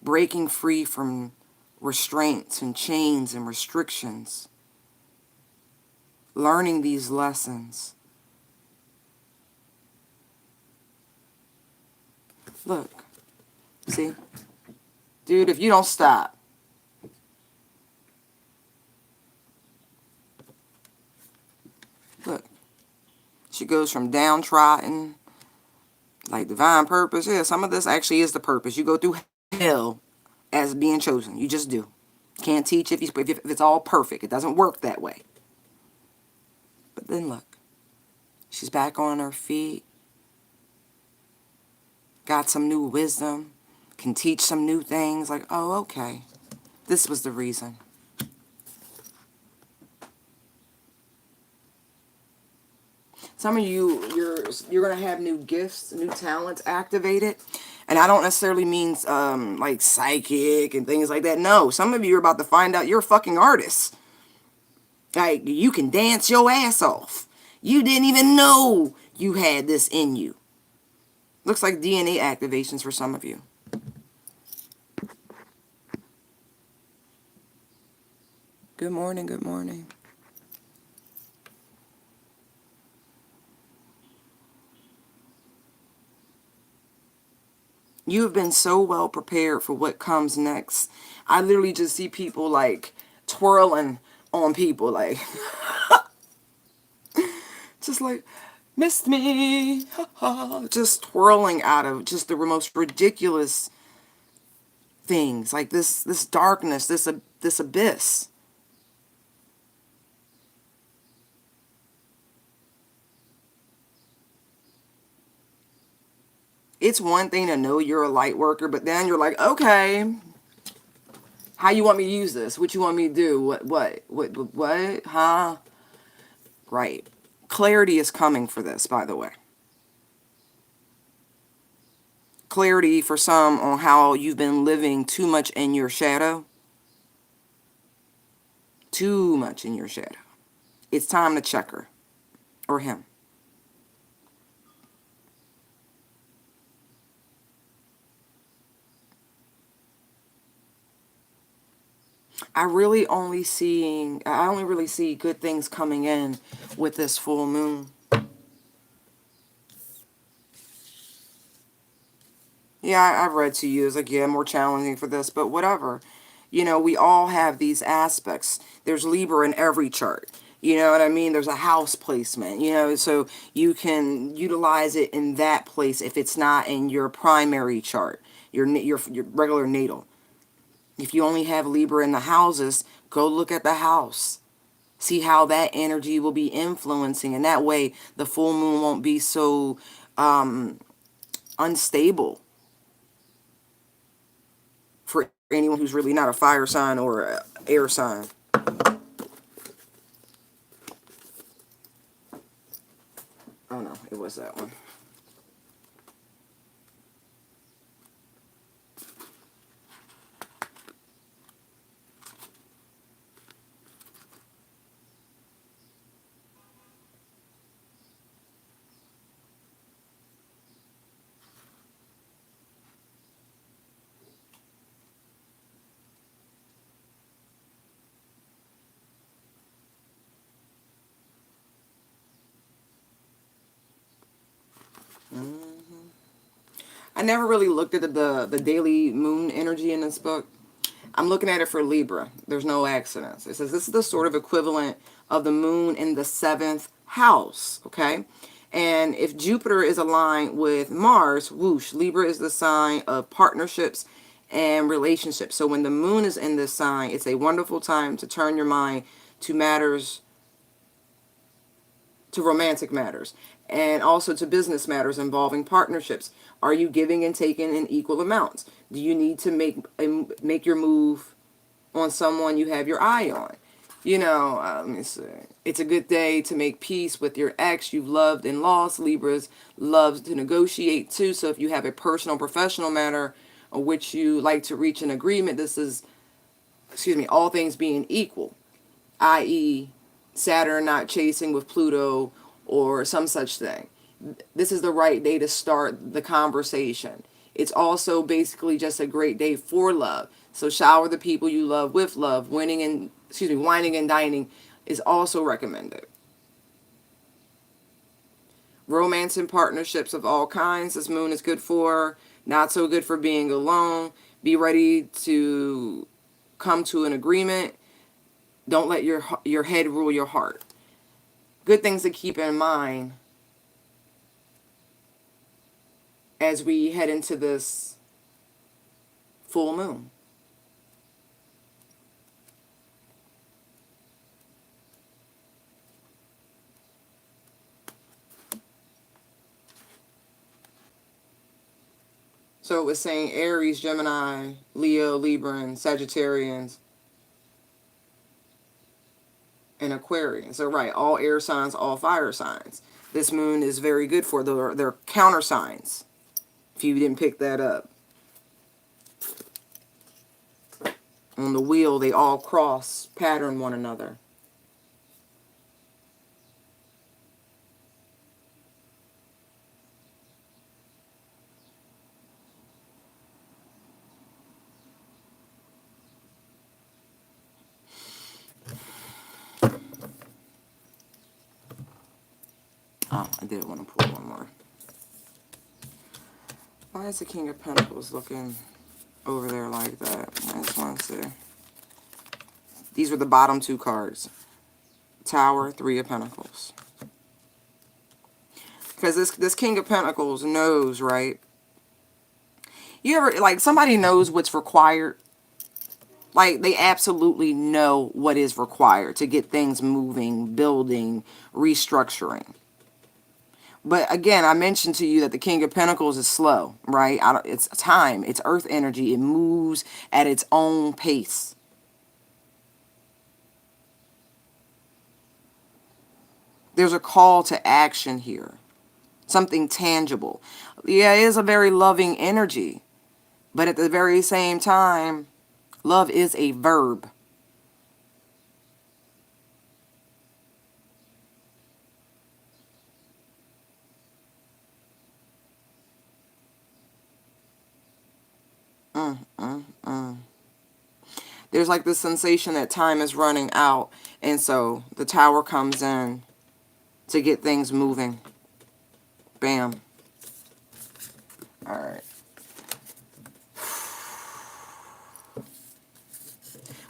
breaking free from restraints and chains and restrictions, learning these lessons. Look, see? Dude, if you don't stop. Look, she goes from downtrodden, like divine purpose. Yeah, some of this actually is the purpose. You go through hell as being chosen. You just do. Can't teach if it's all perfect. It doesn't work that way. But then look, she's back on her feet, got some new wisdom, can teach some new things. Like, oh, okay, this was the reason. Some of you, you're gonna have new gifts, new talents activated, and I don't necessarily mean like psychic and things like that. No, some of you are about to find out you're a fucking artist. Like, you can dance your ass off. You didn't even know you had this in you. Looks like DNA activations for some of you. Good morning, good morning. You have been so well prepared for what comes next. I literally just see people like twirling on people, like just like, missed me, just twirling out of just the most ridiculous things, like this darkness, this abyss. It's one thing to know you're a light worker, but then you're like, okay, how you want me to use this? What you want me to do? What? Huh? Right. Clarity is coming for this, by the way. Clarity for some on how you've been living too much in your shadow. Too much in your shadow. It's time to check her. Or him. I only really see good things coming in with this full moon. Yeah, I've read to you. It's like, yeah, more challenging for this, but whatever. We all have these aspects. There's Libra in every chart. You know what I mean? There's a house placement, so you can utilize it in that place if it's not in your primary chart, your regular natal. If you only have Libra in the houses, go look at the house. See how that energy will be influencing, and that way the full moon won't be so unstable for anyone who's really not a fire sign or a air sign. Oh no, it was that one. I never really looked at the daily moon energy in this book. I'm looking at it for Libra. There's no accidents. It says this is the sort of equivalent of the moon in the 7th house, okay? And if Jupiter is aligned with Mars, whoosh, Libra is the sign of partnerships and relationships. So when the moon is in this sign, it's a wonderful time to turn your mind to matters, to romantic matters, and also to business matters involving partnerships. Are you giving and taking in equal amounts? Do you need to make your move on someone you have your eye on? Let me see. It's a good day to make peace with your ex you've loved and lost. Libras loves to negotiate too. So if you have a personal, professional matter on which you like to reach an agreement, this is, all things being equal, i.e. Saturn not chasing with Pluto or some such thing. This is the right day to start the conversation. It's also basically just a great day for love. So shower the people you love with love. Wining and dining is also recommended. Romance and partnerships of all kinds, this moon is good for. Not so good for being alone. Be ready to come to an agreement. Don't let your head rule your heart. Good things to keep in mind as we head into this full moon. So it was saying Aries, Gemini, Leo, Libra, and Sagittarians, and Aquarian. So right, all air signs, all fire signs. This moon is very good for their counter signs, if you didn't pick that up. On the wheel, they all cross pattern one another. Oh, I did want to pull one more. Why is the King of Pentacles looking over there like that? I just want to see. These were the bottom two cards. Tower, Three of Pentacles. Because this King of Pentacles knows, right? You ever, like, somebody knows what's required? Like, they absolutely know what is required to get things moving, building, restructuring. But again, I mentioned to you that the King of Pentacles is slow, right? It's time. It's earth energy. It moves at its own pace. There's a call to action here. Something tangible. Yeah, it is a very loving energy. But at the very same time, love is a verb. There's like this sensation that time is running out. And so the Tower comes in to get things moving. Bam. All right.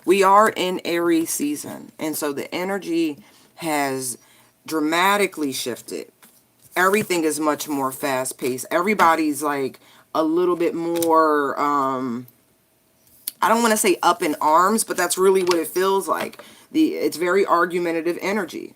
We are in Aries season. And so the energy has dramatically shifted. Everything is much more fast paced. Everybody's like a little bit more, I don't want to say up in arms, but that's really what it feels like. It's very argumentative energy.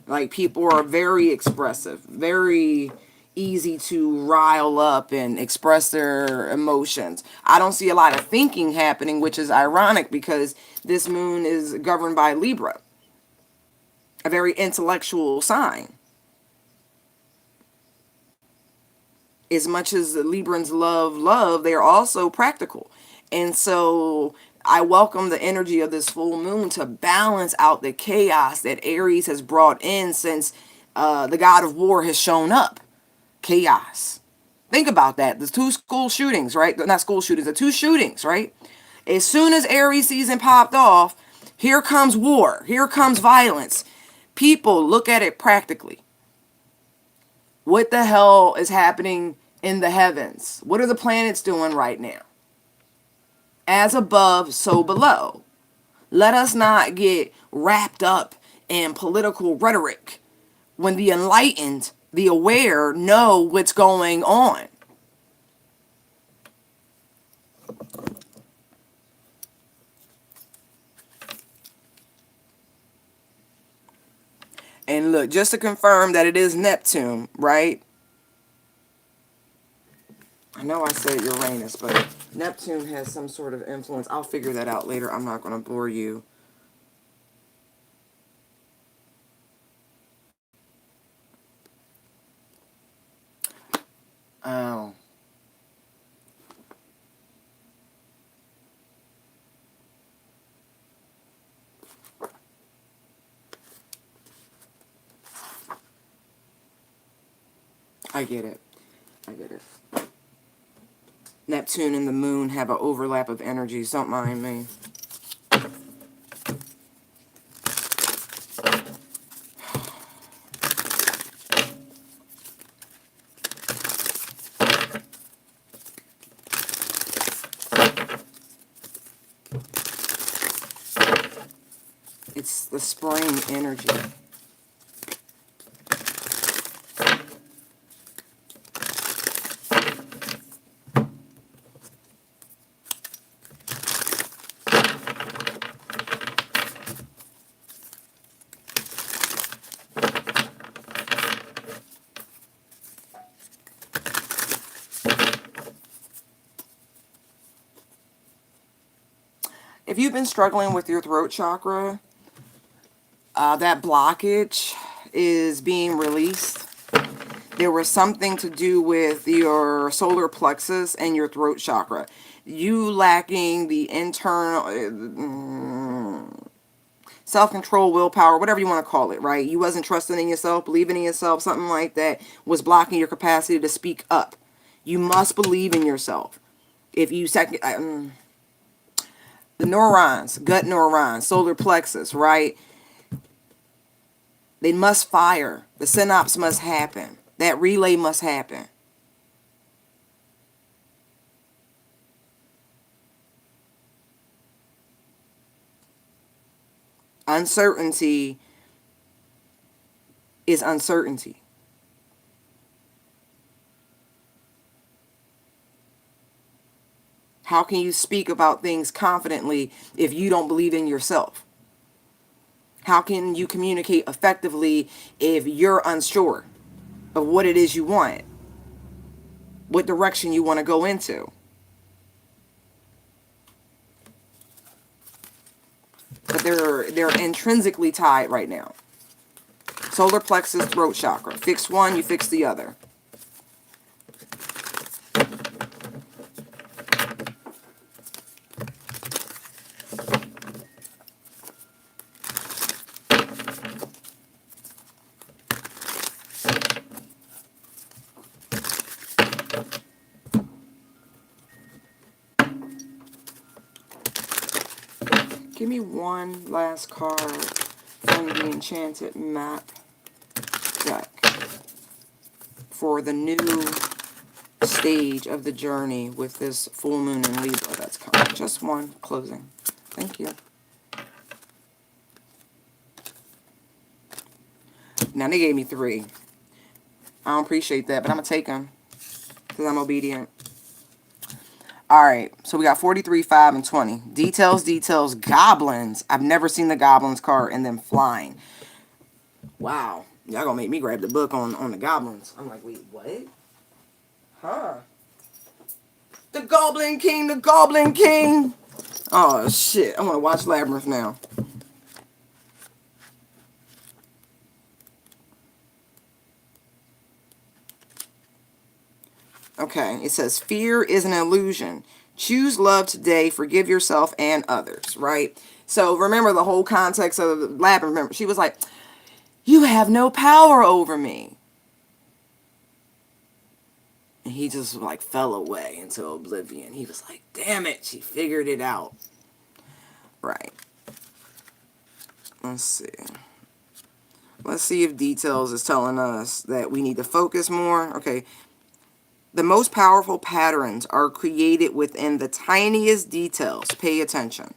Like, people are very expressive, very easy to rile up and express their emotions. I don't see a lot of thinking happening, which is ironic because this moon is governed by Libra, a very intellectual sign. As much as the Librans love, they are also practical. And so I welcome the energy of this full moon to balance out the chaos that Aries has brought in since the god of war has shown up. Chaos. Think about that. The two school shootings, right? Not school shootings, the two shootings, right? As soon as Aries season popped off, here comes war. Here comes violence. People look at it practically. What the hell is happening in the heavens? What are the planets doing right now? As above, so below. Let us not get wrapped up in political rhetoric when the enlightened, the aware, know what's going on. And look, just to confirm that it is Neptune, right? I know I said Uranus, but Neptune has some sort of influence. I'll figure that out later. I'm not going to bore you. Oh. I get it. I get it. Neptune and the moon have an overlap of energies. Don't mind me. It's the spring energy. If you've been struggling with your throat chakra, that blockage is being released. There was something to do with your solar plexus and your throat chakra. You lacking the internal self-control, willpower, whatever you want to call it, right? You wasn't trusting in yourself, believing in yourself, something like that was blocking your capacity to speak up. You must believe in yourself. If you the neurons, gut neurons, solar plexus, right? They must fire. The synapse must happen. That relay must happen. Uncertainty is uncertainty. How can you speak about things confidently if you don't believe in yourself? How can you communicate effectively if you're unsure of what it is you want? What direction you want to go into? But they're intrinsically tied right now. Solar plexus, throat chakra. Fix one, you fix the other. Give me one last card from the Enchanted Map deck for the new stage of the journey with this full moon in Libra that's coming. Just one closing. Thank you. Now they gave me 3. I don't appreciate that, but I'm going to take them because I'm obedient. Alright, so we got 43, 5, and 20. Details, details, goblins. I've never seen the goblins card and them flying. Wow. Y'all gonna make me grab the book on the goblins. I'm like, wait, what? Huh? The Goblin King, the Goblin King! Oh, shit. I want to watch Labyrinth now. Okay, it says, fear is an illusion. Choose love today, forgive yourself and others, right? So remember the whole context of the Labyrinth. Remember, she was like, you have no power over me. And he just like fell away into oblivion. He was like, damn it, she figured it out. Right. Let's see. Let's see if details is telling us that we need to focus more. Okay. The most powerful patterns are created within the tiniest details. Pay attention.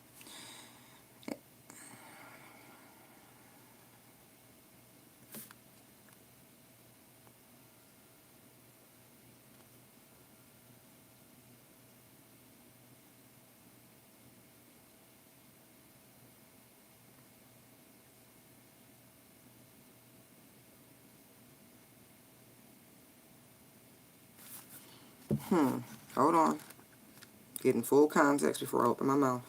Hold on. Getting full context before I open my mouth.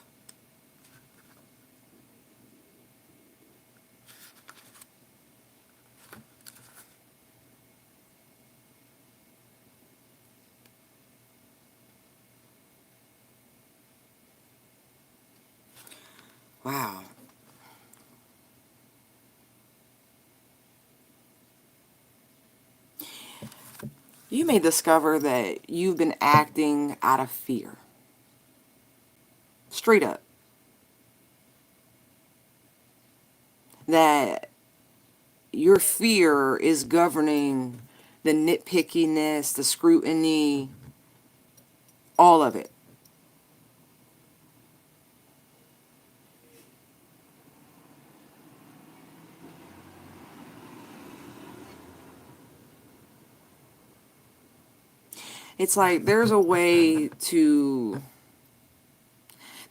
Wow. You may discover that you've been acting out of fear. Straight up. That your fear is governing the nitpickiness, the scrutiny, all of it. It's like there's a way to...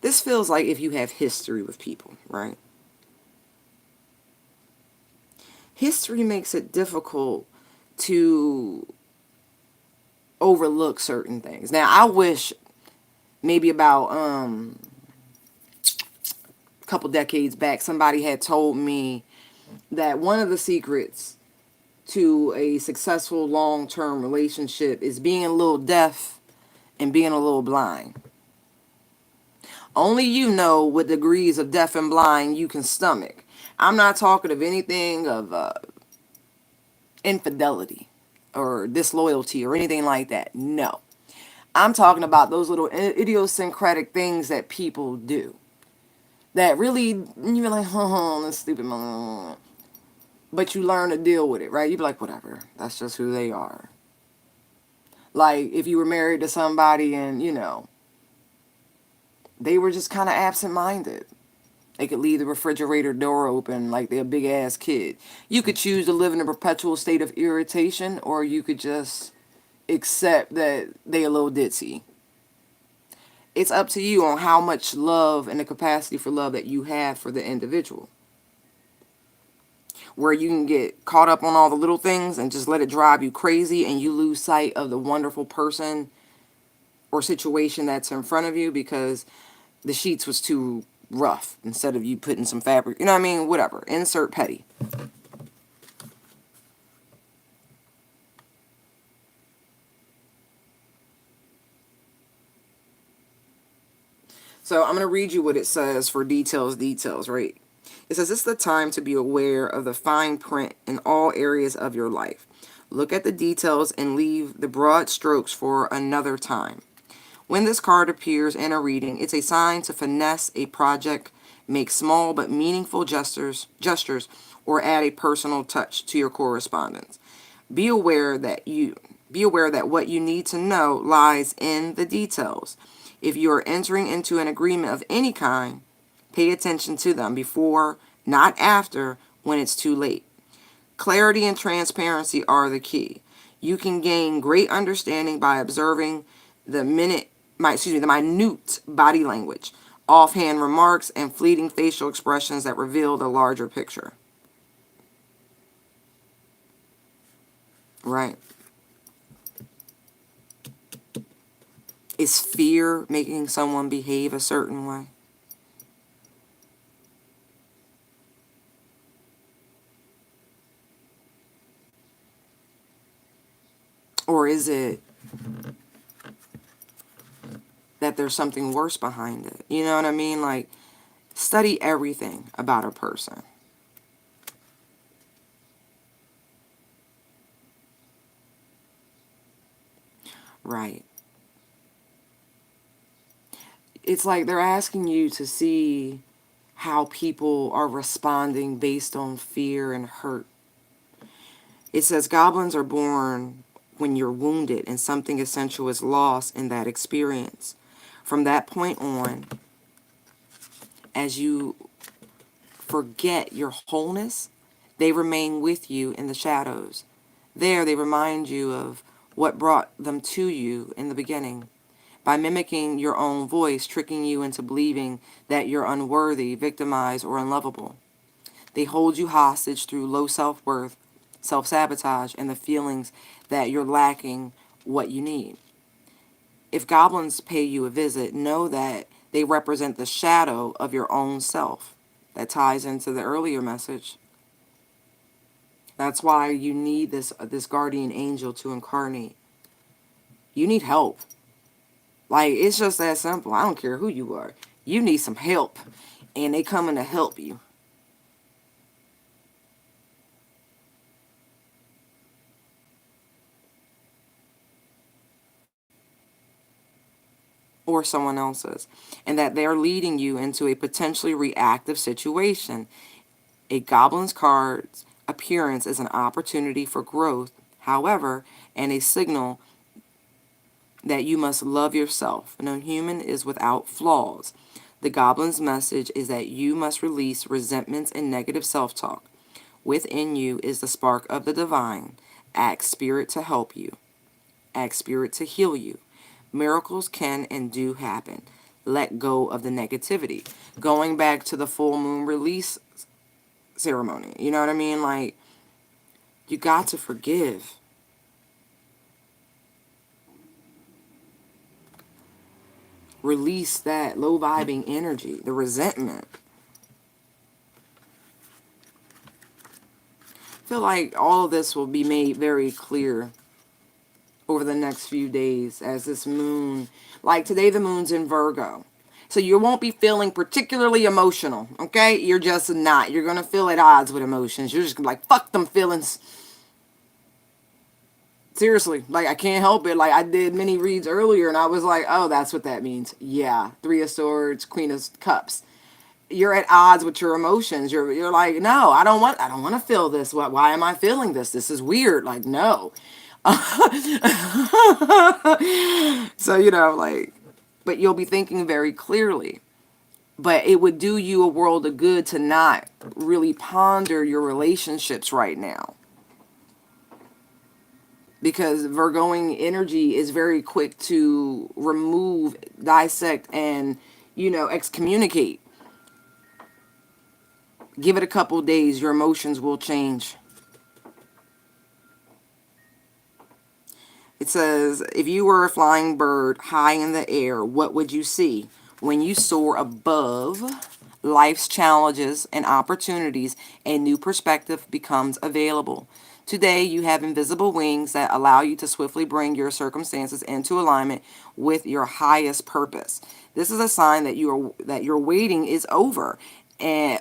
This feels like if you have history with people, right? History makes it difficult to overlook certain things. Now, I wish maybe about a couple decades back, somebody had told me that one of the secrets to a successful long-term relationship is being a little deaf and being a little blind. Only you know what degrees of deaf and blind you can stomach. I'm not talking of anything of infidelity or disloyalty or anything like that. No. I'm talking about those little idiosyncratic things that people do. That really, you're like, oh, that's stupid. But you learn to deal with it, right? You'd be like, whatever. That's just who they are. Like, if you were married to somebody and, they were just kind of absent-minded. They could leave the refrigerator door open like they're a big-ass kid. You could choose to live in a perpetual state of irritation, or you could just accept that they a little ditzy. It's up to you on how much love and the capacity for love that you have for the individual. Where you can get caught up on all the little things and just let it drive you crazy and you lose sight of the wonderful person or situation that's in front of you because the sheets was too rough instead of you putting some fabric. You know what I mean? Whatever. Insert petty. So I'm going to read you what it says for details, right? It says, it's the time to be aware of the fine print in all areas of your life. Look at the details and leave the broad strokes for another time. When this card appears in a reading, it's a sign to finesse a project, make small but meaningful gestures, or add a personal touch to your correspondence. Be aware that what you need to know lies in the details. If you are entering into an agreement of any kind, pay attention to them before, not after, when it's too late. Clarity and transparency are the key. You can gain great understanding by observing the minute the minute body language, offhand remarks, and fleeting facial expressions that reveal the larger picture. Right? Is fear making someone behave a certain way? Or is it that there's something worse behind it? You know what I mean? Like, study everything about a person. Right. It's like they're asking you to see how people are responding based on fear and hurt. It says goblins are born when you're wounded and something essential is lost in that experience. From that point on, as you forget your wholeness, they remain with you in the shadows. There, they remind you of what brought them to you in the beginning. By mimicking your own voice, tricking you into believing that you're unworthy, victimized, or unlovable. They hold you hostage through low self-worth, self-sabotage, and the feelings that you're lacking what you need. If goblins pay you a visit, know that they represent the shadow of your own self. That ties into the earlier message. That's why you need this guardian angel to incarnate. You need help. Like, it's just that simple. I don't care who you are. You need some help, and they coming to help you. or someone else's, and that they're leading you into a potentially reactive situation. A goblin's card's appearance is an opportunity for growth, however, and a signal that you must love yourself. No human is without flaws. The goblin's message is that you must release resentments and negative self-talk. Within you is the spark of the divine. Ask Spirit to help you. Ask Spirit to heal you. Miracles can and do happen. Let go of the negativity. Going back to the full moon release ceremony, you know what I mean? Like, you got to forgive. Release that low vibing energy, the resentment. I feel like all of this will be made very clear over the next few days as this moon, like today the moon's in Virgo. So you won't be feeling particularly emotional, okay? You're just not. You're going to feel at odds with emotions. You're just going to be like, fuck them feelings. Seriously, like, I can't help it. Like, I did many reads earlier, and I was like, oh, that's what that means. Yeah, Three of Swords, Queen of Cups. You're at odds with your emotions. You're like, no, I don't want to feel this. Why am I feeling this? This is weird. Like, no. So, like, but you'll be thinking very clearly. But it would do you a world of good to not really ponder your relationships right now. Because Virgoing energy is very quick to remove, dissect, and, excommunicate. Give it a couple days, your emotions will change. It says, if you were a flying bird high in the air, what would you see? When you soar above life's challenges and opportunities, a new perspective becomes available. Today, you have invisible wings that allow you to swiftly bring your circumstances into alignment with your highest purpose. This is a sign that your waiting is over, and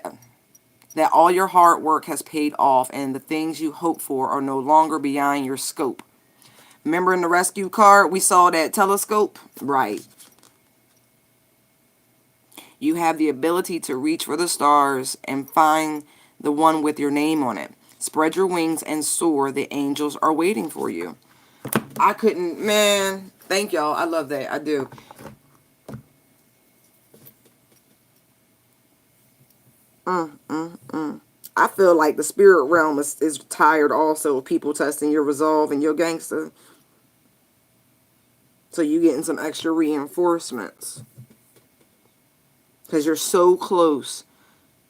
that all your hard work has paid off, and the things you hope for are no longer beyond your scope. Remember in the rescue card, we saw that telescope? Right. You have the ability to reach for the stars and find the one with your name on it. Spread your wings and soar. The angels are waiting for you. I couldn't, man. Thank y'all. I love that. I do. I feel like the spirit realm is tired also of people testing your resolve and your gangster. So you getting some extra reinforcements. Because you're so close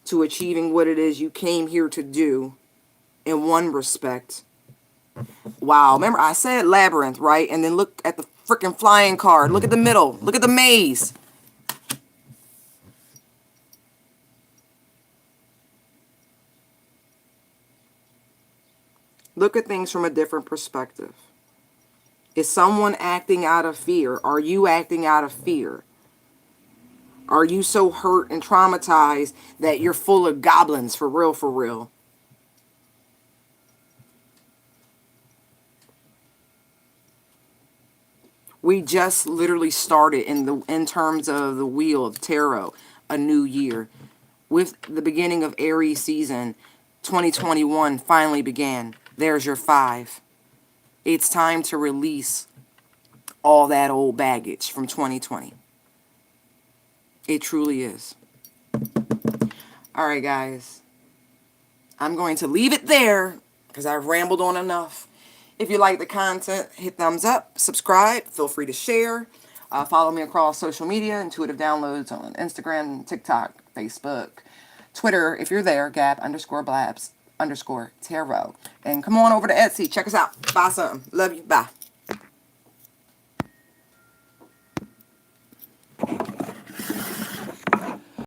to achieving what it is you came here to do in one respect. Wow. Remember, I said labyrinth, right? And then look at the freaking flying card. Look at the middle. Look at the maze. Look at things from a different perspective. Is someone acting out of fear? Are you acting out of fear? Are you so hurt and traumatized that you're full of goblins, for real, for real? We just literally started in terms of the wheel of tarot, a new year. With the beginning of Aries season, 2021 finally began. There's your 5. It's time to release all that old baggage from 2020. It truly is. All right, guys. I'm going to leave it there because I've rambled on enough. If you like the content, hit thumbs up, subscribe, feel free to share. Follow me across social media, Intuitive Downloads on Instagram, TikTok, Facebook, Twitter, if you're there, Gab_Blabs_Tarot. And come on over to Etsy. Check us out. Buy something. Love you. Bye.